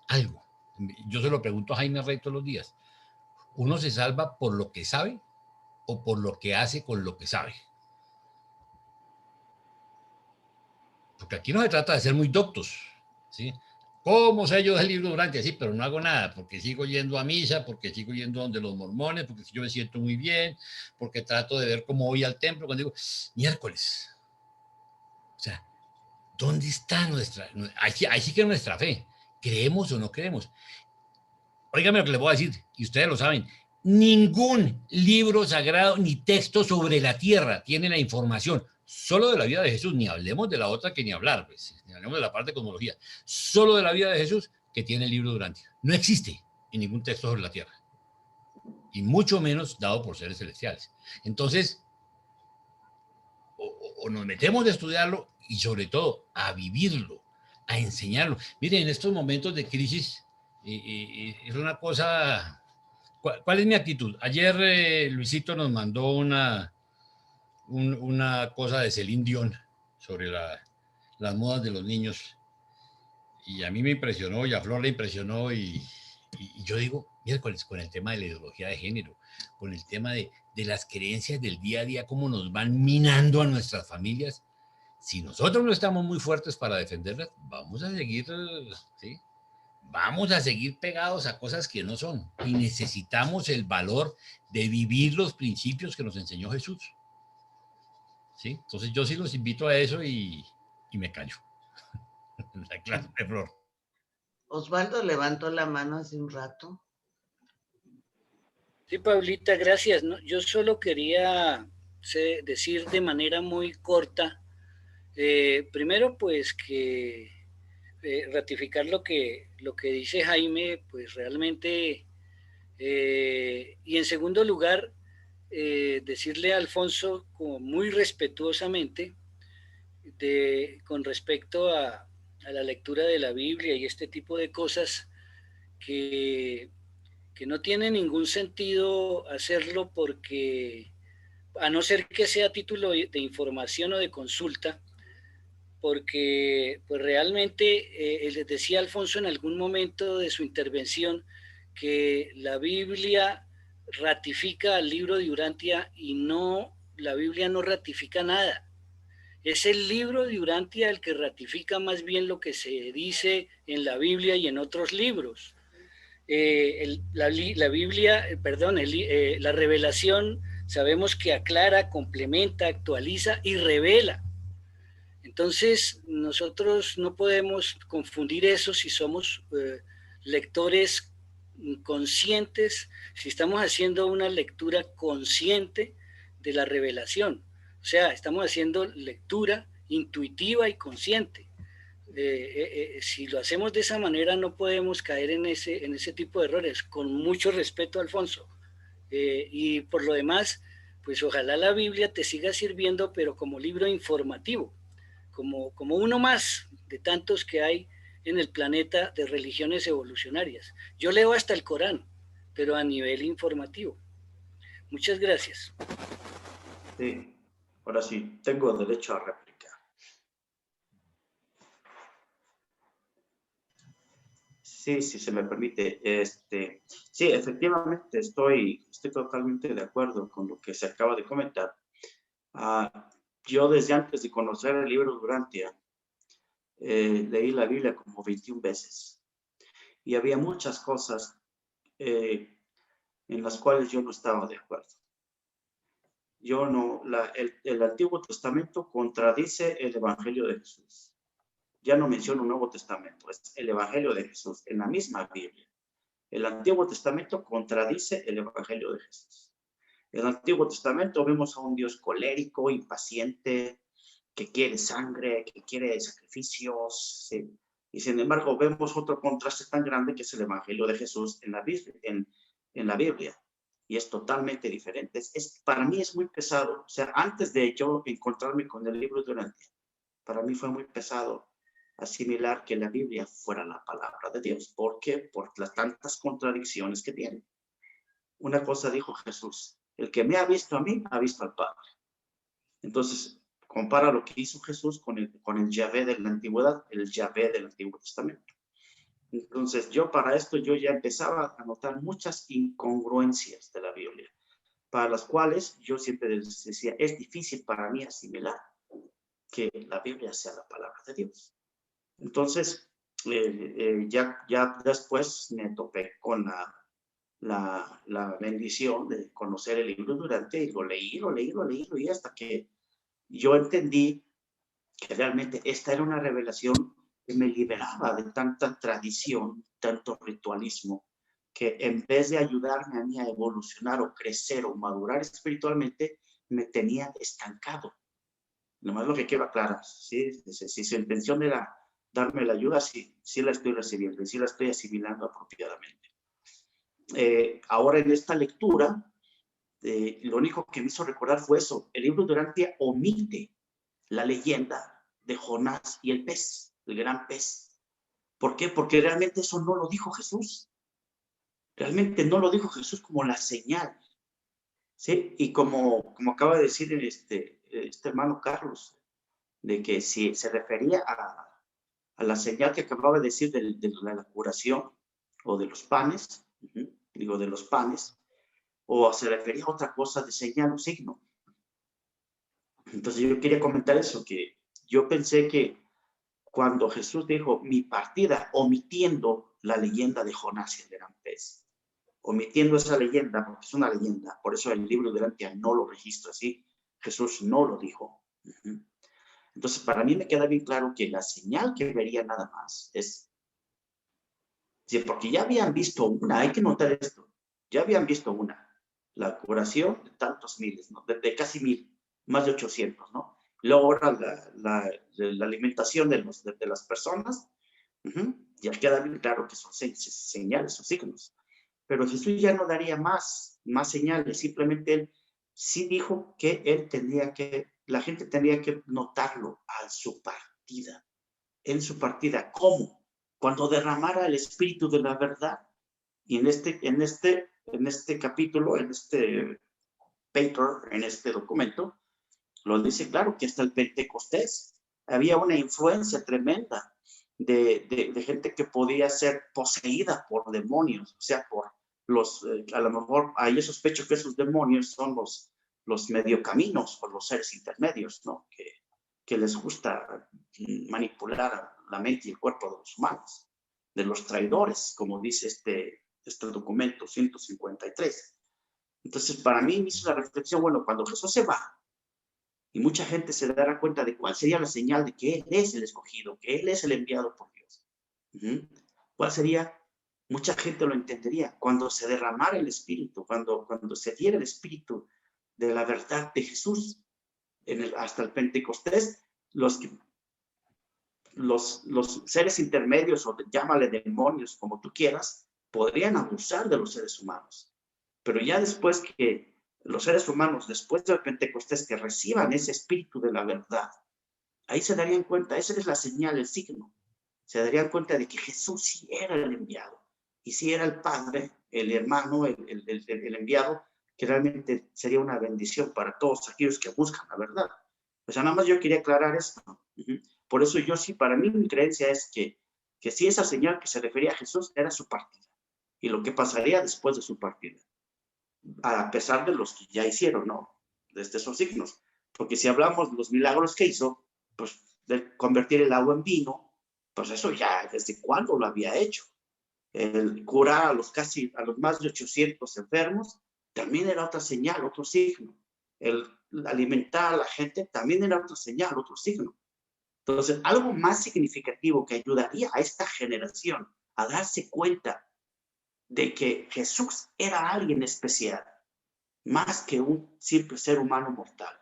algo, yo se lo pregunto a Jaime Rey todos los días. ¿Uno se salva por lo que sabe o por lo que hace con lo que sabe? Porque aquí no se trata de ser muy doctos, ¿sí? ¿Cómo sé yo del libro Urantia? Sí, pero no hago nada, porque sigo yendo a misa, porque sigo yendo donde los mormones, porque yo me siento muy bien, porque trato de ver cómo voy al templo, cuando digo, miércoles. O sea, ¿dónde está nuestra? Ahí sí que nuestra fe. ¿Creemos o no creemos? Óigame lo que les voy a decir, y ustedes lo saben, ningún libro sagrado ni texto sobre la tierra tiene la información solo de la vida de Jesús, ni hablemos de la otra que ni hablar, pues, ni hablemos de la parte de cosmología, solo de la vida de Jesús que tiene el libro de Urantia. No existe en ningún texto sobre la tierra, y mucho menos dado por seres celestiales. Entonces, o nos metemos a estudiarlo y sobre todo a vivirlo, a enseñarlo. Miren, en estos momentos de crisis, es una cosa... ¿Cuál es mi actitud? Ayer Luisito nos mandó una cosa de Celine Dion sobre las modas de los niños y a mí me impresionó y a Flor le impresionó y yo digo, miércoles, con el tema de la ideología de género, con el tema de las creencias del día a día, cómo nos van minando a nuestras familias, si nosotros no estamos muy fuertes para defenderlas, vamos a seguir, ¿sí? Vamos a seguir pegados a cosas que no son y necesitamos el valor de vivir los principios que nos enseñó Jesús. ¿Sí? Entonces yo sí los invito a eso y me callo. La clase de Flor. Osvaldo levantó la mano hace un rato. Sí, Paulita, gracias. ¿No? Yo solo quería decir de manera muy corta, primero pues que ratificar lo que dice Jaime, pues realmente, y en segundo lugar, decirle a Alfonso como muy respetuosamente con respecto a la lectura de la Biblia y este tipo de cosas que no tiene ningún sentido hacerlo porque, a no ser que sea título de información o de consulta, porque pues realmente les decía Alfonso en algún momento de su intervención que la Biblia ratifica al libro de Urantia y no, la Biblia no ratifica nada. Es el libro de Urantia el que ratifica más bien lo que se dice en la Biblia y en otros libros. La Biblia, perdón, la revelación sabemos que aclara, complementa, actualiza y revela. Entonces, nosotros no podemos confundir eso si somos lectores conscientes, si estamos haciendo una lectura consciente de la revelación. O sea, estamos haciendo lectura intuitiva y consciente. Si lo hacemos de esa manera, no podemos caer en ese tipo de errores. Con mucho respeto, Alfonso. Y por lo demás, pues ojalá la Biblia te siga sirviendo, pero como libro informativo. Como uno más de tantos que hay en el planeta de religiones evolucionarias. Yo leo hasta el Corán, pero a nivel informativo. Muchas gracias. Sí, ahora sí, tengo derecho a réplica. Sí, si se me permite. Sí, efectivamente, estoy totalmente de acuerdo con lo que se acaba de comentar. Yo desde antes de conocer el libro de Urantia, leí la Biblia como 21 veces. Y había muchas cosas en las cuales yo no estaba de acuerdo. El Antiguo Testamento contradice el Evangelio de Jesús. Ya no menciono un Nuevo Testamento, es el Evangelio de Jesús en la misma Biblia. El Antiguo Testamento contradice el Evangelio de Jesús. En el Antiguo Testamento vemos a un Dios colérico, impaciente, que quiere sangre, que quiere sacrificios, ¿sí? Y sin embargo vemos otro contraste tan grande que es el Evangelio de Jesús en la Biblia. Y es totalmente diferente. Para mí es muy pesado. O sea, antes de yo encontrarme con el libro de Urantia, para mí fue muy pesado asimilar que la Biblia fuera la palabra de Dios. ¿Por qué? Por las tantas contradicciones que tiene. Una cosa dijo Jesús: el que me ha visto a mí, ha visto al Padre. Entonces, compara lo que hizo Jesús con el Yahvé de la antigüedad, el Yahvé del Antiguo Testamento. Entonces, para esto yo ya empezaba a notar muchas incongruencias de la Biblia, para las cuales yo siempre les decía, es difícil para mí asimilar que la Biblia sea la palabra de Dios. Entonces, ya después me topé con la bendición de conocer el libro de Urantia, y lo leí, hasta que yo entendí que realmente esta era una revelación que me liberaba de tanta tradición, tanto ritualismo, que en vez de ayudarme a mí a evolucionar o crecer o madurar espiritualmente, me tenía estancado. Nomás lo que quiero aclarar, ¿sí? Si su intención era darme la ayuda, sí la estoy recibiendo y sí la estoy asimilando apropiadamente. Ahora en esta lectura, lo único que me hizo recordar fue eso. El libro de Urantia omite la leyenda de Jonás y el pez, el gran pez. ¿Por qué? Porque realmente eso no lo dijo Jesús. Realmente no lo dijo Jesús como la señal, ¿sí? Y como acaba de decir este hermano Carlos, de que si se refería a la señal que acababa de decir de la curación o de los panes, de los panes, o se refería a otra cosa de señal o signo. Entonces yo quería comentar eso, que yo pensé que cuando Jesús dijo mi partida, omitiendo la leyenda de Jonás y el gran pez, omitiendo esa leyenda, porque es una leyenda, por eso el libro de Urantia no lo registra así, Jesús no lo dijo. Entonces para mí me queda bien claro que la señal que vería nada más es, sí, porque ya habían visto una, hay que notar esto, ya habían visto una, la curación de tantos miles, ¿no? de casi 1000, más de 800, ¿no? Luego ahora la alimentación de las personas, ya queda bien claro que son señales o signos. Pero Jesús ya no daría más señales, simplemente él sí dijo que la gente tendría que notarlo en su partida. ¿Cómo? Cuando derramara el espíritu de la verdad. Y en este capítulo, en este paper, en este documento, lo dice claro que hasta el Pentecostés había una influencia tremenda de gente que podía ser poseída por demonios, o sea, por a lo mejor ahí yo sospecho que esos demonios son los mediocaminos o los seres intermedios, ¿no? Que les gusta manipular la mente y el cuerpo de los humanos, de los traidores, como dice este documento 153. Entonces, para mí me hizo la reflexión, bueno, cuando Jesús se va, y mucha gente se dará cuenta de cuál sería la señal de que Él es el escogido, que Él es el enviado por Dios. ¿Cuál sería? Mucha gente lo entendería cuando se derramara el Espíritu, cuando se diera el Espíritu de la verdad de Jesús. Hasta el Pentecostés, los seres intermedios, o llámale demonios, como tú quieras, podrían abusar de los seres humanos. Pero ya después que los seres humanos, después del Pentecostés, que reciban ese espíritu de la verdad, ahí se darían cuenta, esa es la señal, el signo. Se darían cuenta de que Jesús sí era el enviado, y sí era el Padre, el hermano, el enviado, que realmente sería una bendición para todos aquellos que buscan la verdad. O sea, nada más yo quería aclarar esto. Por eso yo sí, para mí mi creencia es que sí, esa señal que se refería a Jesús era su partida, y lo que pasaría después de su partida, a pesar de los que ya hicieron, ¿no? Desde esos signos. Porque si hablamos de los milagros que hizo, pues de convertir el agua en vino, pues eso ya, ¿desde cuándo lo había hecho? El curar a los más de 800 enfermos, también era otra señal, otro signo. El alimentar a la gente también era otra señal, otro signo. Entonces, algo más significativo que ayudaría a esta generación a darse cuenta de que Jesús era alguien especial, más que un simple ser humano mortal.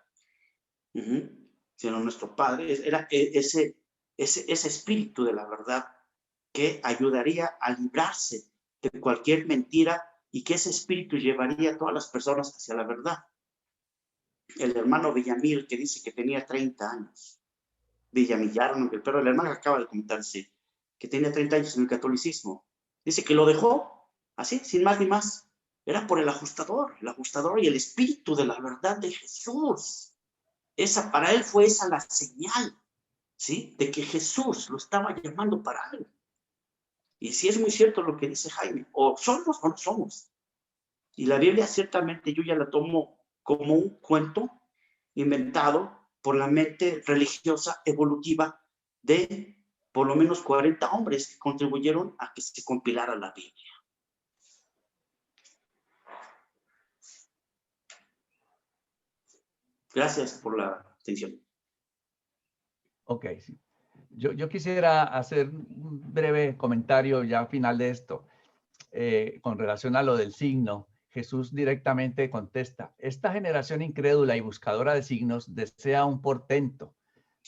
Sino nuestro Padre era ese espíritu de la verdad que ayudaría a librarse de cualquier mentira y que ese espíritu llevaría a todas las personas hacia la verdad. El hermano Villamil, que dice que tenía 30 años, Villamillar, pero el hermano acaba de comentar, sí, que tenía 30 años en el catolicismo, dice que lo dejó así, sin más ni más. Era por el ajustador y el espíritu de la verdad de Jesús. Para él fue esa la señal, ¿sí? De que Jesús lo estaba llamando para algo. Y sí es muy cierto lo que dice Jaime, o somos o no somos. Y la Biblia ciertamente yo ya la tomo como un cuento inventado por la mente religiosa evolutiva de por lo menos 40 hombres que contribuyeron a que se compilara la Biblia. Gracias por la atención. Ok, sí. Yo quisiera hacer un breve comentario ya al final de esto. Con relación a lo del signo, Jesús directamente contesta: esta generación incrédula y buscadora de signos desea un portento,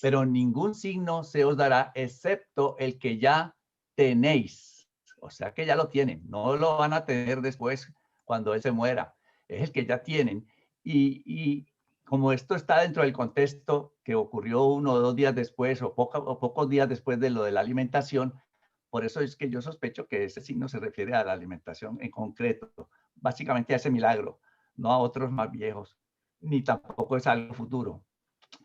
pero ningún signo se os dará excepto el que ya tenéis. O sea que ya lo tienen, no lo van a tener después cuando Él se muera, es el que ya tienen. Y como esto está dentro del contexto que ocurrió 1 o 2 días después o pocos días después de lo de la alimentación, por eso es que yo sospecho que ese signo se refiere a la alimentación en concreto, básicamente a ese milagro, no a otros más viejos, ni tampoco es algo futuro.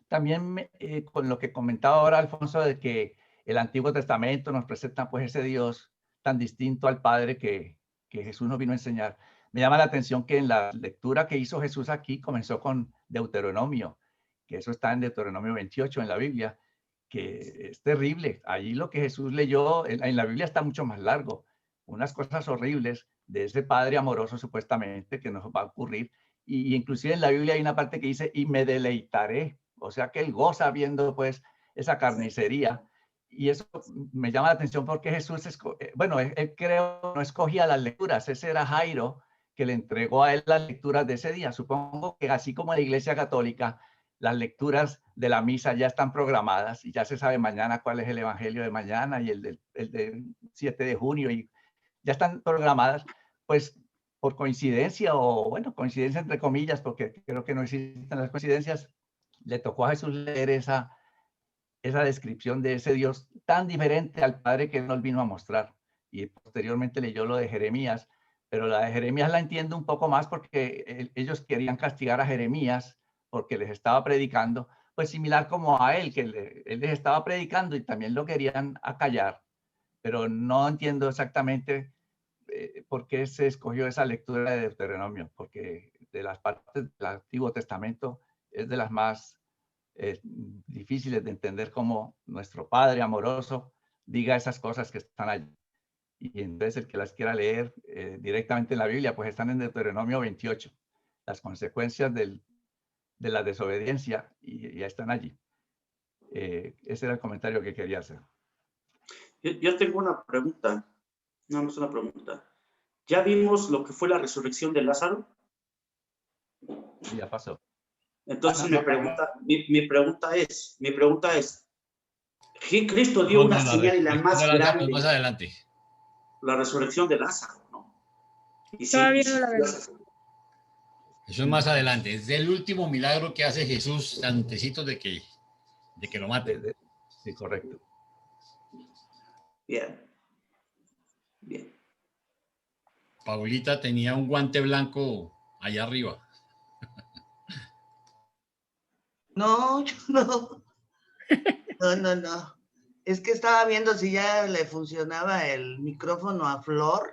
También con lo que comentaba ahora Alfonso, de que el Antiguo Testamento nos presenta pues ese Dios tan distinto al Padre que Jesús nos vino a enseñar. Me llama la atención que en la lectura que hizo Jesús aquí comenzó con Deuteronomio, que eso está en Deuteronomio 28 en la Biblia, que es terrible. Allí lo que Jesús leyó en la Biblia está mucho más largo. Unas cosas horribles de ese Padre amoroso supuestamente que nos va a ocurrir. Y inclusive en la Biblia hay una parte que dice, y me deleitaré. O sea que él goza viendo pues esa carnicería. Y eso me llama la atención porque Jesús, bueno, él creo no escogía las lecturas. Ese era Jairo que le entregó a él las lecturas de ese día. Supongo que así como en la Iglesia Católica, las lecturas de la misa ya están programadas y ya se sabe mañana cuál es el evangelio de mañana y el del 7 de junio y ya están programadas, pues por coincidencia o bueno, coincidencia entre comillas, porque creo que no existen las coincidencias, le tocó a Jesús leer esa descripción de ese Dios tan diferente al Padre que nos vino a mostrar. Y posteriormente leyó lo de Jeremías, pero la de Jeremías la entiendo un poco más porque ellos querían castigar a Jeremías porque les estaba predicando, pues similar como a él, que él les estaba predicando y también lo querían acallar, pero no entiendo exactamente por qué se escogió esa lectura de Deuteronomio, porque de las partes del Antiguo Testamento es de las más difíciles de entender cómo nuestro Padre amoroso diga esas cosas que están allí. Y entonces el que las quiera leer directamente en la Biblia, pues están en Deuteronomio 28, las consecuencias de la desobediencia y ya están allí. Ese era el comentario que quería hacer. Yo tengo una pregunta, no es una pregunta. ¿Ya vimos lo que fue la resurrección de Lázaro? Sí, ya pasó. Entonces mi pregunta es, Cristo dio una señal y la más grande. Más adelante. La resurrección de Lázaro, ¿no? Y todavía no la vemos. Eso es más adelante. Es el último milagro que hace Jesús antesito de que lo mate. Sí, correcto. Bien. Bien. Paulita tenía un guante blanco allá arriba. No, yo no. No. Es que estaba viendo si ya le funcionaba el micrófono a Flor.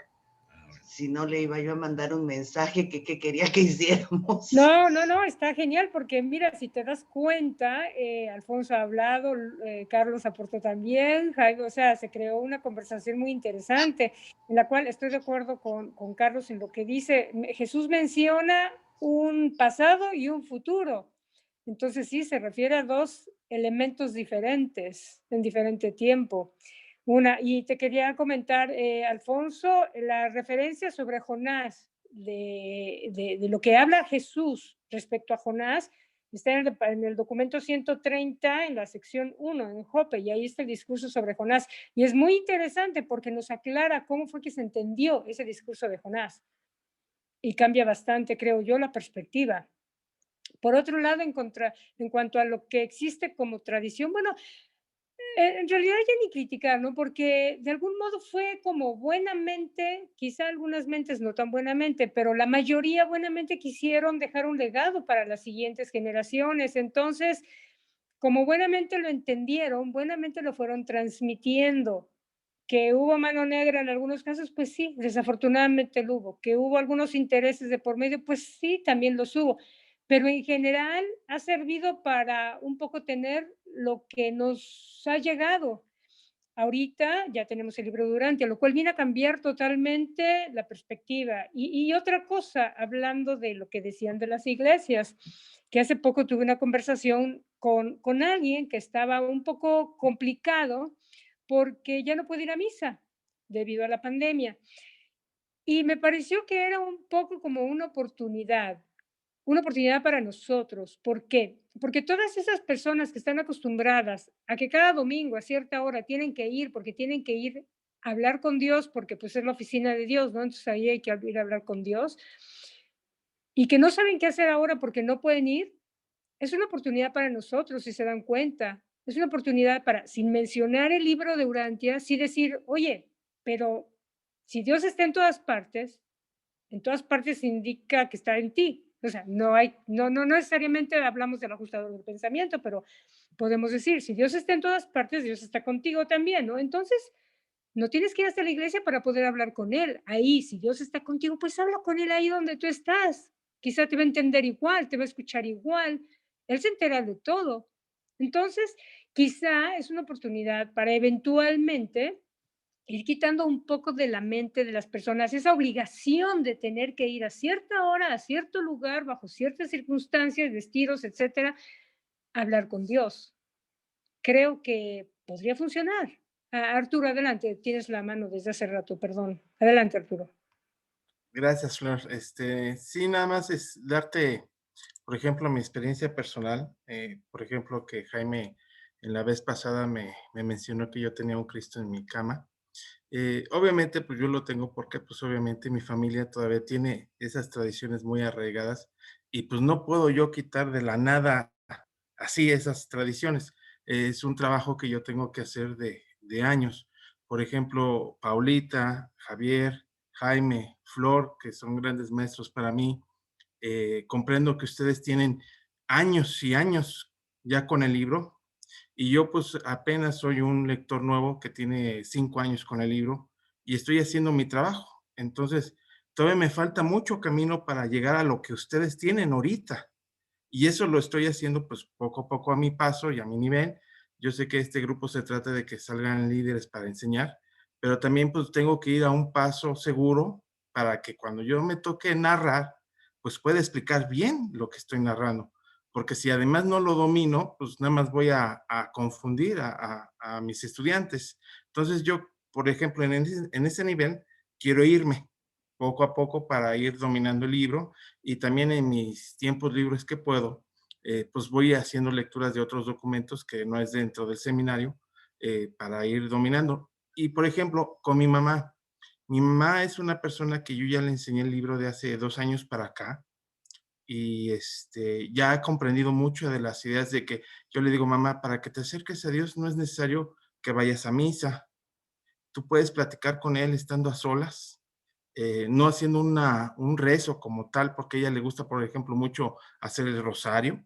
Si no, le iba yo a mandar un mensaje que quería que hiciéramos. No, está genial porque mira, si te das cuenta, Alfonso ha hablado, Carlos aportó también, Jaime, o sea, se creó una conversación muy interesante en la cual estoy de acuerdo con Carlos en lo que dice. Jesús menciona un pasado y un futuro. Entonces sí, se refiere a dos elementos diferentes en diferente tiempo. Y te quería comentar, Alfonso, la referencia sobre Jonás, de lo que habla Jesús respecto a Jonás, está en el documento 130, en la sección 1, en Jope, y ahí está el discurso sobre Jonás. Y es muy interesante porque nos aclara cómo fue que se entendió ese discurso de Jonás. Y cambia bastante, creo yo, la perspectiva. Por otro lado, en cuanto a lo que existe como tradición, bueno, en realidad ya ni criticar, ¿no? Porque de algún modo fue como buenamente, quizá algunas mentes no tan buenamente, pero la mayoría buenamente quisieron dejar un legado para las siguientes generaciones. Entonces, como buenamente lo entendieron, buenamente lo fueron transmitiendo. Que hubo mano negra en algunos casos, pues sí, desafortunadamente lo hubo. Que hubo algunos intereses de por medio, pues sí, también los hubo. Pero en general ha servido para un poco tener lo que nos ha llegado. Ahorita ya tenemos el libro Durante, lo cual viene a cambiar totalmente la perspectiva. Y otra cosa, hablando de lo que decían de las iglesias, que hace poco tuve una conversación con alguien que estaba un poco complicado porque ya no puede ir a misa debido a la pandemia. Y me pareció que era un poco como una oportunidad para nosotros. ¿Por qué? Porque todas esas personas que están acostumbradas a que cada domingo a cierta hora tienen que ir, porque tienen que ir a hablar con Dios, porque pues es la oficina de Dios, ¿no? Entonces ahí hay que ir a hablar con Dios, y que no saben qué hacer ahora porque no pueden ir, es una oportunidad para nosotros, si se dan cuenta. Es una oportunidad para, sin mencionar el libro de Urantia, sí decir, oye, pero si Dios está en todas partes indica que está en ti. O sea, no necesariamente hablamos del ajustador del pensamiento, pero podemos decir, si Dios está en todas partes, Dios está contigo también, ¿no? Entonces, no tienes que ir hasta la iglesia para poder hablar con Él. Ahí, si Dios está contigo, pues habla con Él ahí donde tú estás. Quizá te va a entender igual, te va a escuchar igual. Él se entera de todo. Entonces, quizá es una oportunidad para eventualmente ir quitando un poco de la mente de las personas esa obligación de tener que ir a cierta hora, a cierto lugar, bajo ciertas circunstancias, vestidos, etcétera, a hablar con Dios. Creo que podría funcionar. Arturo, adelante, tienes la mano desde hace rato, perdón. Adelante, Arturo. Gracias, Flor. Sí, nada más es darte, por ejemplo, mi experiencia personal. Por ejemplo, que Jaime en la vez pasada me mencionó que yo tenía un Cristo en mi cama. Obviamente, pues yo lo tengo porque, pues obviamente mi familia todavía tiene esas tradiciones muy arraigadas y pues no puedo yo quitar de la nada así esas tradiciones. Es un trabajo que yo tengo que hacer de años. Por ejemplo, Paulita, Javier, Jaime, Flor, que son grandes maestros para mí. Comprendo que ustedes tienen años y años ya con el libro y yo pues apenas soy un lector nuevo que tiene 5 años con el libro y estoy haciendo mi trabajo. Entonces, todavía me falta mucho camino para llegar a lo que ustedes tienen ahorita. Y eso lo estoy haciendo pues poco a poco a mi paso y a mi nivel. Yo sé que este grupo se trata de que salgan líderes para enseñar, pero también pues tengo que ir a un paso seguro para que cuando yo me toque narrar, pues pueda explicar bien lo que estoy narrando. Porque si además no lo domino, pues nada más voy a confundir a mis estudiantes. Entonces yo, por ejemplo, en ese nivel, quiero irme poco a poco para ir dominando el libro y también en mis tiempos libres que puedo, pues voy haciendo lecturas de otros documentos que no es dentro del seminario para ir dominando. Y por ejemplo, con mi mamá es una persona que yo ya le enseñé el libro de hace 2 años para acá y ya ha comprendido mucho de las ideas de que yo le digo, mamá, para que te acerques a Dios no es necesario que vayas a misa. Tú puedes platicar con Él estando a solas, no haciendo un rezo como tal, porque a ella le gusta, por ejemplo, mucho hacer el rosario.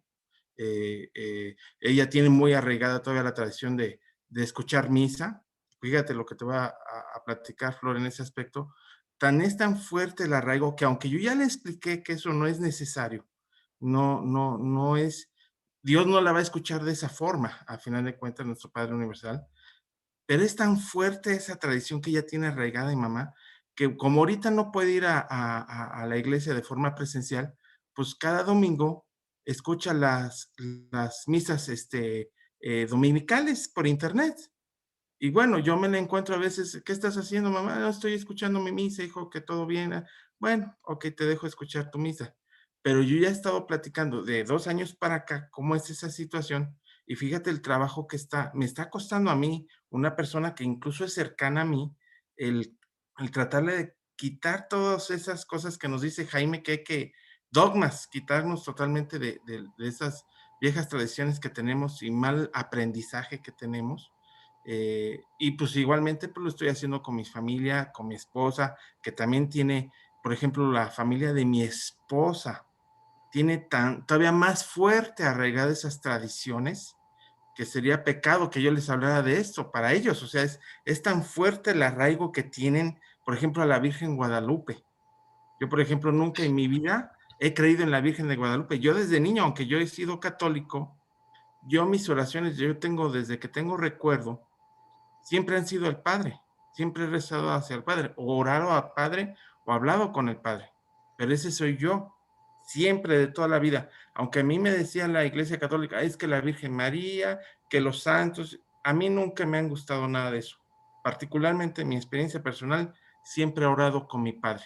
Ella tiene muy arraigada todavía la tradición de escuchar misa. Fíjate lo que te voy a platicar, Flor, en ese aspecto. Es tan fuerte el arraigo que aunque yo ya le expliqué que eso no es necesario, no es, Dios no la va a escuchar de esa forma, a final de cuentas, nuestro Padre Universal, pero es tan fuerte esa tradición que ella tiene arraigada mi mamá, que como ahorita no puede ir a la iglesia de forma presencial, pues cada domingo escucha las misas dominicales por internet. Y bueno, yo me la encuentro a veces, ¿qué estás haciendo, mamá? No, estoy escuchando mi misa, hijo, que todo bien. Bueno, ok, te dejo escuchar tu misa. Pero yo ya he estado platicando de 2 años para acá, cómo es esa situación. Y fíjate el trabajo que me está costando a mí, una persona que incluso es cercana a mí, el tratarle de quitar todas esas cosas que nos dice Jaime, que hay que, dogmas, quitarnos totalmente de esas viejas tradiciones que tenemos y mal aprendizaje que tenemos. Y pues igualmente pues lo estoy haciendo con mi familia, con mi esposa, que también tiene, por ejemplo, la familia de mi esposa, tiene todavía más fuerte arraigadas esas tradiciones, que sería pecado que yo les hablara de esto para ellos. O sea, es tan fuerte el arraigo que tienen, por ejemplo, a la Virgen Guadalupe. Yo, por ejemplo, nunca en mi vida he creído en la Virgen de Guadalupe. Yo desde niño, aunque yo he sido católico, yo mis oraciones, yo tengo desde que tengo recuerdo, siempre han sido el Padre. Siempre he rezado hacia el Padre, o orado al Padre, o hablado con el Padre. Pero ese soy yo, siempre de toda la vida. Aunque a mí me decía la Iglesia Católica, es que la Virgen María, que los santos, a mí nunca me han gustado nada de eso. Particularmente en mi experiencia personal, siempre he orado con mi Padre.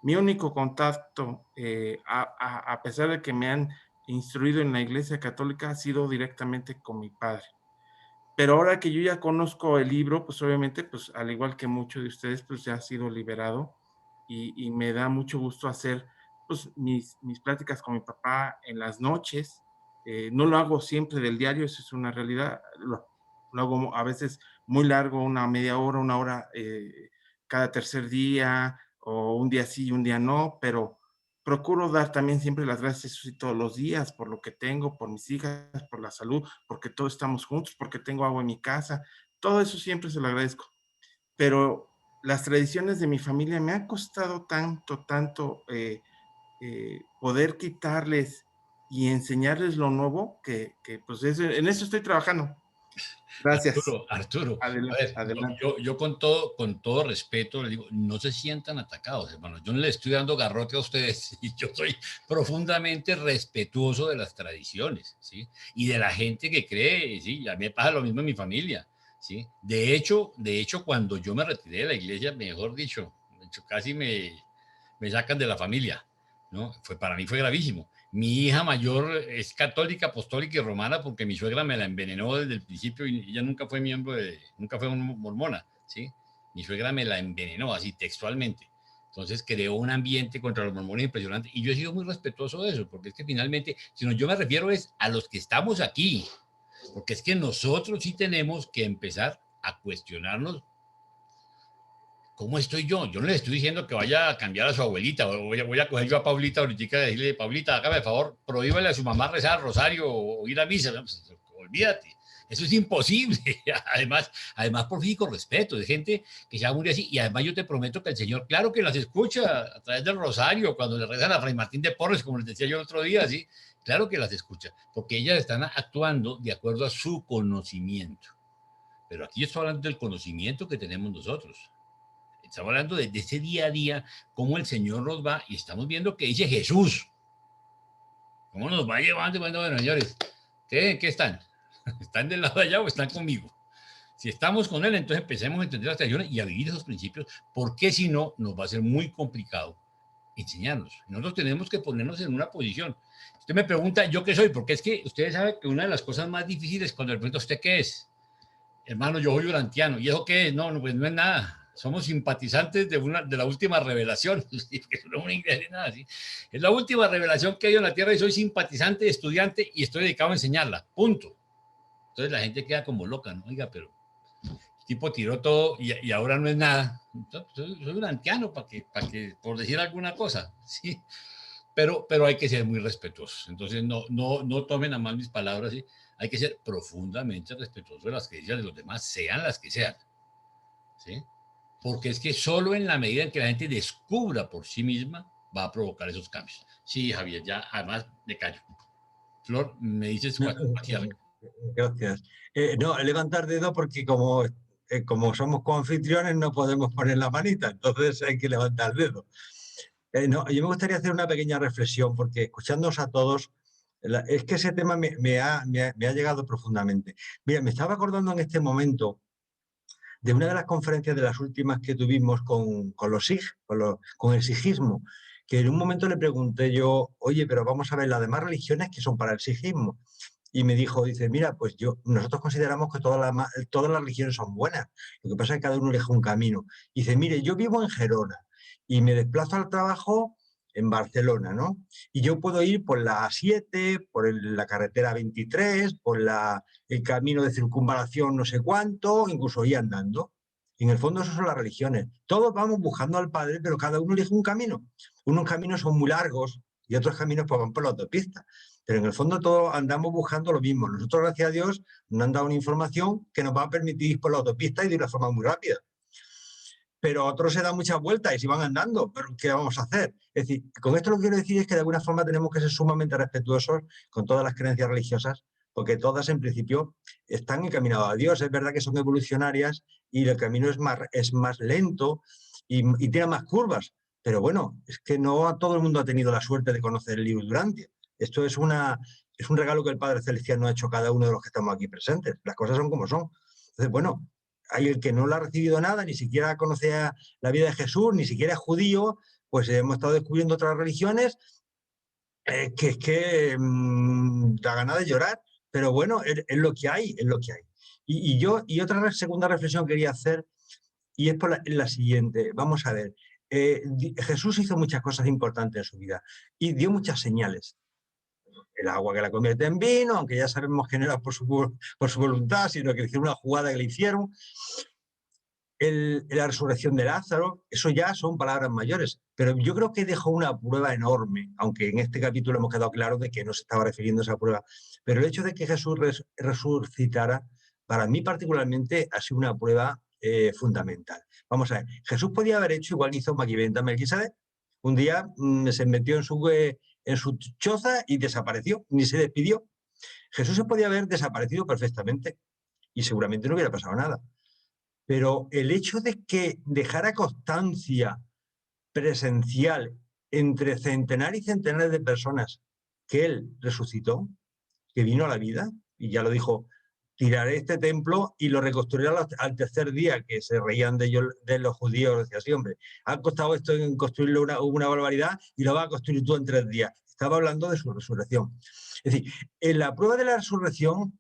Mi único contacto, a pesar de que me han instruido en la Iglesia Católica, ha sido directamente con mi Padre. Pero ahora que yo ya conozco el libro, pues obviamente, pues al igual que muchos de ustedes, pues ya ha sido liberado y me da mucho gusto hacer pues mis pláticas con mi papá en las noches. No lo hago siempre del diario, eso es una realidad. Lo hago a veces muy largo, una media hora, una hora cada tercer día, o un día sí y un día no, pero procuro dar también siempre las gracias todos los días por lo que tengo, por mis hijas, por la salud, porque todos estamos juntos, porque tengo agua en mi casa. Todo eso siempre se lo agradezco. Pero las tradiciones de mi familia me ha costado tanto poder quitarles y enseñarles lo nuevo que pues en eso estoy trabajando. Gracias. Arturo, Adelante, a ver, adelante. yo con todo respeto le digo, no se sientan atacados, hermano. Yo no le estoy dando garrote a ustedes y yo soy profundamente respetuoso de las tradiciones, ¿sí? Y de la gente que cree, ¿sí? A mí me pasa lo mismo en mi familia, ¿sí? De hecho, cuando yo me retiré de la iglesia, mejor dicho casi me sacan de la familia, ¿no? Para mí fue gravísimo. Mi hija mayor es católica, apostólica y romana porque mi suegra me la envenenó desde el principio y ella nunca fue nunca fue mormona, ¿sí? Mi suegra me la envenenó así textualmente. Entonces creó un ambiente contra los mormones impresionante y yo he sido muy respetuoso de eso, porque es que finalmente, si no, yo me refiero es a los que estamos aquí, porque es que nosotros sí tenemos que empezar a cuestionarnos. ¿Cómo estoy yo? Yo no le estoy diciendo que vaya a cambiar a su abuelita. Voy a coger yo a Paulita ahorita y decirle, Paulita, hágame el favor, prohíbale a su mamá rezar rosario o ir a misa. Pues, olvídate. Eso es imposible. Además, por fin con respeto, de gente que ya murió así. Y además yo te prometo que el Señor, claro que las escucha a través del rosario, cuando le rezan a Fray Martín de Porres, como les decía yo el otro día, ¿sí? Claro que las escucha, porque ellas están actuando de acuerdo a su conocimiento. Pero aquí yo estoy hablando del conocimiento que tenemos nosotros. Estamos hablando de ese día a día, cómo el Señor nos va, y estamos viendo que dice Jesús. ¿Cómo nos va llevando? Bueno, señores, ¿en qué están? ¿Están del lado de allá o están conmigo? Si estamos con Él, entonces empecemos a entender las tradiciones y a vivir esos principios, porque si no, nos va a ser muy complicado enseñarnos. Nosotros tenemos que ponernos en una posición. Usted me pregunta, ¿yo qué soy? Porque es que ustedes saben que una de las cosas más difíciles cuando le pregunto, ¿usted qué es? Hermano, yo soy urantiano. ¿Y eso qué es? No, pues no es nada. Somos simpatizantes de la última revelación. Eso no es una iglesia, nada así. Es la última revelación que hay en la tierra y soy simpatizante, estudiante y estoy dedicado a enseñarla. Punto. Entonces la gente queda como loca, ¿no? Oiga, pero el tipo tiró todo y ahora no es nada. Entonces, soy urantiano por decir alguna cosa, ¿sí? Pero hay que ser muy respetuosos. Entonces no tomen a mal mis palabras, ¿sí? Hay que ser profundamente respetuosos de las creencias de los demás, sean las que sean, ¿sí? Porque es que solo en la medida en que la gente descubra por sí misma va a provocar esos cambios. Sí, Javier, ya además me callo. Flor, me dices cuándo. Gracias. No, levantar dedo porque como somos coanfitriones no podemos poner la manita, entonces hay que levantar el dedo. No, yo me gustaría hacer una pequeña reflexión porque escuchándoos a todos, es que ese tema me ha llegado profundamente. Mira, me estaba acordando en este momento de una de las conferencias de las últimas que tuvimos con el sijismo, que en un momento le pregunté yo, oye, pero vamos a ver las demás religiones que son para el sijismo. Y me dijo, dice, mira, pues nosotros consideramos que todas las religiones son buenas. Lo que pasa es que cada uno elige un camino. Y dice, mire, yo vivo en Gerona y me desplazo al trabajo en Barcelona, ¿no? Y yo puedo ir por la A7, por la carretera 23, por el camino de circunvalación no sé cuánto, incluso ir andando. Y en el fondo eso son las religiones. Todos vamos buscando al Padre, pero cada uno elige un camino. Unos caminos son muy largos y otros caminos pues van por la autopista. Pero en el fondo todos andamos buscando lo mismo. Nosotros, gracias a Dios, nos han dado una información que nos va a permitir ir por la autopista y de una forma muy rápida. Pero otros se dan muchas vueltas y se van andando. ¿Pero qué vamos a hacer? Es decir, con esto lo que quiero decir es que de alguna forma tenemos que ser sumamente respetuosos con todas las creencias religiosas, porque todas en principio están encaminadas a Dios. Es verdad que son evolucionarias y el camino es más lento y tiene más curvas. Pero bueno, es que no a todo el mundo ha tenido la suerte de conocer el libro Durantia. Esto es un regalo que el Padre Celestial nos ha hecho a cada uno de los que estamos aquí presentes. Las cosas son como son. Entonces, bueno, hay el que no lo ha recibido nada, ni siquiera conocía la vida de Jesús, ni siquiera es judío, pues hemos estado descubriendo otras religiones que es que da ganas de llorar. Pero bueno, es lo que hay, es lo que hay. Y otra segunda reflexión quería hacer, y es la siguiente. Vamos a ver. Jesús hizo muchas cosas importantes en su vida y dio muchas señales. El agua que la convierte en vino, aunque ya sabemos que no era por su voluntad, sino que hicieron una jugada que le hicieron. La resurrección de Lázaro, eso ya son palabras mayores, pero yo creo que dejó una prueba enorme, aunque en este capítulo hemos quedado claro de que no se estaba refiriendo a esa prueba. Pero el hecho de que Jesús resucitara, para mí particularmente, ha sido una prueba fundamental. Vamos a ver, Jesús podía haber hecho igual que hizo Maquiventa Melquisedec. Un día se metió en su choza y desapareció, ni se despidió. Jesús se podía haber desaparecido perfectamente y seguramente no hubiera pasado nada. Pero el hecho de que dejara constancia presencial entre centenares y centenares de personas que él resucitó, que vino a la vida, y ya lo dijo, tiraré este templo y lo reconstruiré al tercer día, que se reían de los judíos, decía, sí, hombre, ha costado esto en construirlo una barbaridad y lo vas a construir tú en 3 días. Estaba hablando de su resurrección. Es decir, en la prueba de la resurrección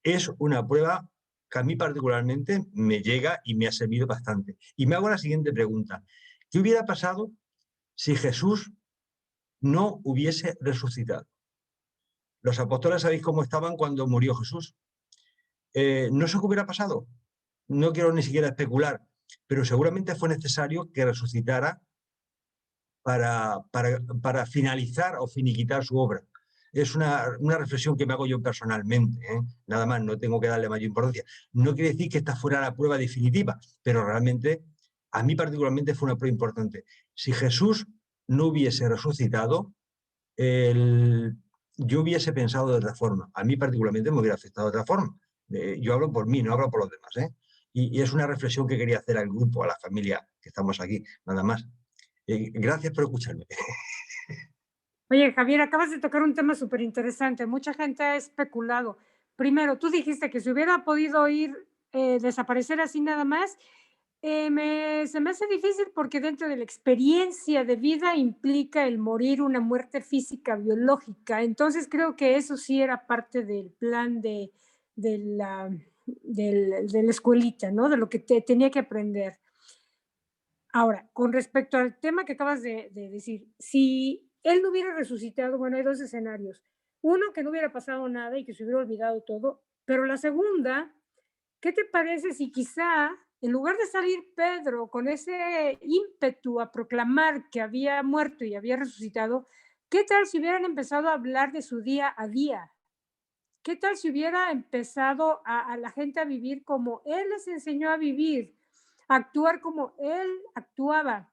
es una prueba que a mí particularmente me llega y me ha servido bastante. Y me hago la siguiente pregunta. ¿Qué hubiera pasado si Jesús no hubiese resucitado? Los apóstoles sabéis cómo estaban cuando murió Jesús. No sé qué hubiera pasado. No quiero ni siquiera especular, pero seguramente fue necesario que resucitara para finalizar o finiquitar su obra. Es una reflexión que me hago yo personalmente, ¿eh? Nada más, no tengo que darle mayor importancia. No quiere decir que esta fuera la prueba definitiva, pero realmente, a mí particularmente fue una prueba importante. Si Jesús no hubiese resucitado, yo hubiese pensado de otra forma. A mí particularmente me hubiera afectado de otra forma. Yo hablo por mí, no hablo por los demás, ¿eh? Y es una reflexión que quería hacer al grupo, a la familia que estamos aquí, nada más. Gracias por escucharme. Oye, Javier, acabas de tocar un tema súper interesante. Mucha gente ha especulado. Primero, tú dijiste que si hubiera podido desaparecer así nada más, se me hace difícil porque dentro de la experiencia de vida implica el morir una muerte física, biológica. Entonces creo que eso sí era parte del plan de la escuelita, ¿no? De lo que tenía que aprender. Ahora, con respecto al tema que acabas de decir, si él no hubiera resucitado, bueno, hay 2 escenarios. Uno, que no hubiera pasado nada y que se hubiera olvidado todo, pero la segunda, ¿qué te parece si quizá, en lugar de salir Pedro con ese ímpetu a proclamar que había muerto y había resucitado, qué tal si hubieran empezado a hablar de su día a día? ¿Qué tal si hubiera empezado a la gente a vivir como él les enseñó a vivir, a actuar como él actuaba?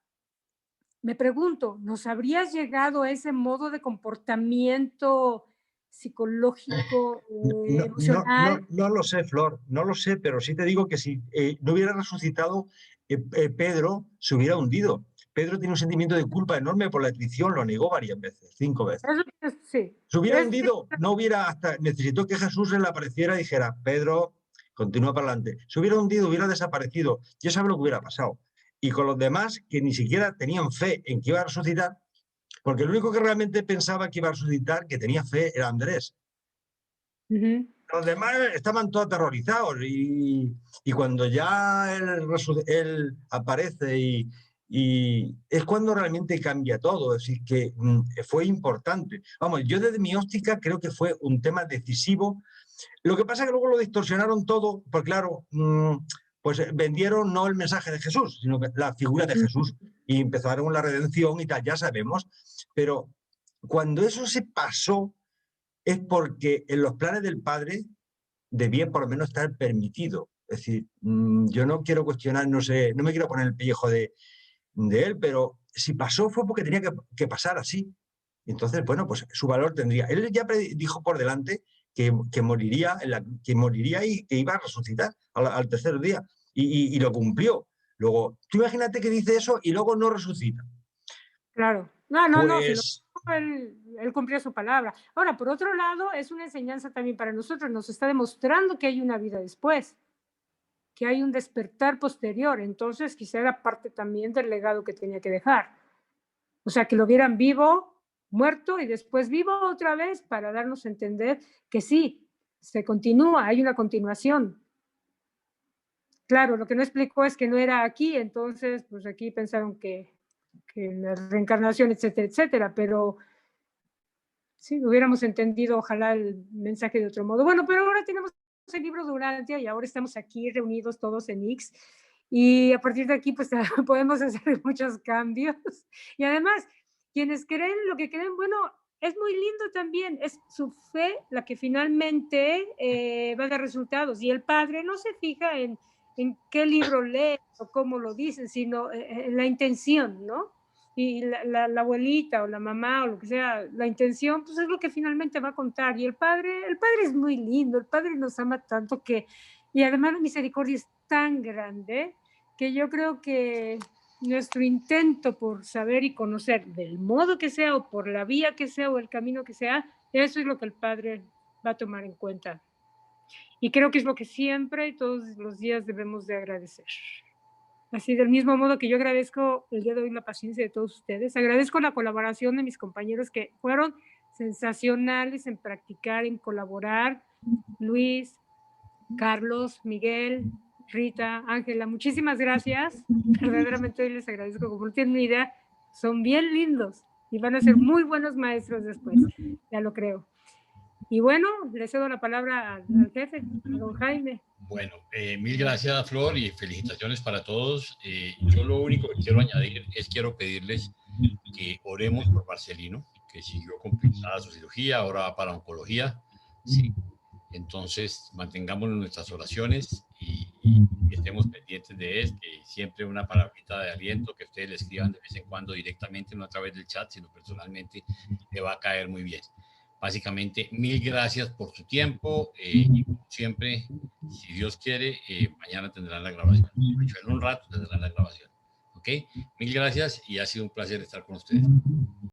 Me pregunto, ¿nos habrías llegado a ese modo de comportamiento psicológico, emocional? No lo sé, Flor, no lo sé, pero sí te digo que si no hubiera resucitado, Pedro se hubiera hundido. Pedro tiene un sentimiento de culpa enorme por la traición, lo negó varias veces, 5 veces. Sí. Se hubiera hundido, no hubiera necesitó que Jesús se le apareciera y dijera, Pedro, continúa para adelante. Se hubiera hundido, hubiera desaparecido, ya sabe lo que hubiera pasado. Y con los demás que ni siquiera tenían fe en que iba a resucitar, porque el único que realmente pensaba que iba a resucitar, que tenía fe, era Andrés. Los demás estaban todos aterrorizados y cuando ya él aparece y es cuando realmente cambia todo, es decir, que fue importante. Vamos, yo desde mi óptica creo que fue un tema decisivo. Lo que pasa es que luego lo distorsionaron todo, porque claro, pues vendieron no el mensaje de Jesús, sino la figura de Jesús y empezaron la redención y tal, ya sabemos. Pero cuando eso se pasó es porque en los planes del Padre debía por lo menos estar permitido. Es decir, yo no quiero cuestionar, no sé, no me quiero poner el pellejo de él, pero si pasó fue porque tenía que pasar así. Entonces, bueno, pues su valor tendría. Él ya dijo por delante que moriría y que iba a resucitar al tercer día. Y lo cumplió. Luego, tú imagínate que dice eso y luego no resucita. Claro. No, Pues, él cumplió su palabra. Ahora, por otro lado, es una enseñanza también para nosotros. Nos está demostrando que hay una vida después, que hay un despertar posterior. Entonces, quizá era parte también del legado que tenía que dejar. O sea, que lo vieran vivo, muerto y después vivo otra vez para darnos a entender que sí, se continúa, hay una continuación. Claro, lo que no explicó es que no era aquí, entonces, pues aquí pensaron que la reencarnación, etcétera, etcétera, pero sí, hubiéramos entendido, ojalá, el mensaje de otro modo. Bueno, pero ahora tenemos el libro de Urantia y ahora estamos aquí reunidos todos en X y a partir de aquí, pues podemos hacer muchos cambios. Y además, quienes creen lo que creen, bueno, es muy lindo también, es su fe la que finalmente va a dar resultados. Y el padre no se fija en qué libro lee o cómo lo dicen, sino en la intención, ¿no? Y la abuelita o la mamá o lo que sea, la intención, pues es lo que finalmente va a contar. Y el padre es muy lindo, el padre nos ama tanto que, y además la misericordia es tan grande que yo creo que nuestro intento por saber y conocer del modo que sea o por la vía que sea o el camino que sea, eso es lo que el padre va a tomar en cuenta. Y creo que es lo que siempre y todos los días debemos de agradecer. Así del mismo modo que yo agradezco el día de hoy la paciencia de todos ustedes, agradezco la colaboración de mis compañeros que fueron sensacionales en practicar, en colaborar, Luis, Carlos, Miguel, Rita, Ángela, muchísimas gracias, verdaderamente hoy les agradezco, como no tienen ni idea, son bien lindos y van a ser muy buenos maestros después, ya lo creo. Y bueno, le cedo la palabra al jefe, a don Jaime. Bueno, mil gracias, Flor, y felicitaciones para todos. Yo lo único que quiero añadir es quiero pedirles que oremos por Marcelino, que siguió complicada su cirugía, ahora va para oncología. Sí. Entonces, mantengámonos nuestras oraciones y estemos pendientes de él, que siempre una palabrita de aliento que ustedes le escriban de vez en cuando directamente, no a través del chat, sino personalmente, le va a caer muy bien. Básicamente, mil gracias por su tiempo y como siempre, si Dios quiere, mañana tendrán la grabación. En un rato tendrán la grabación. ¿Ok? Mil gracias y ha sido un placer estar con ustedes.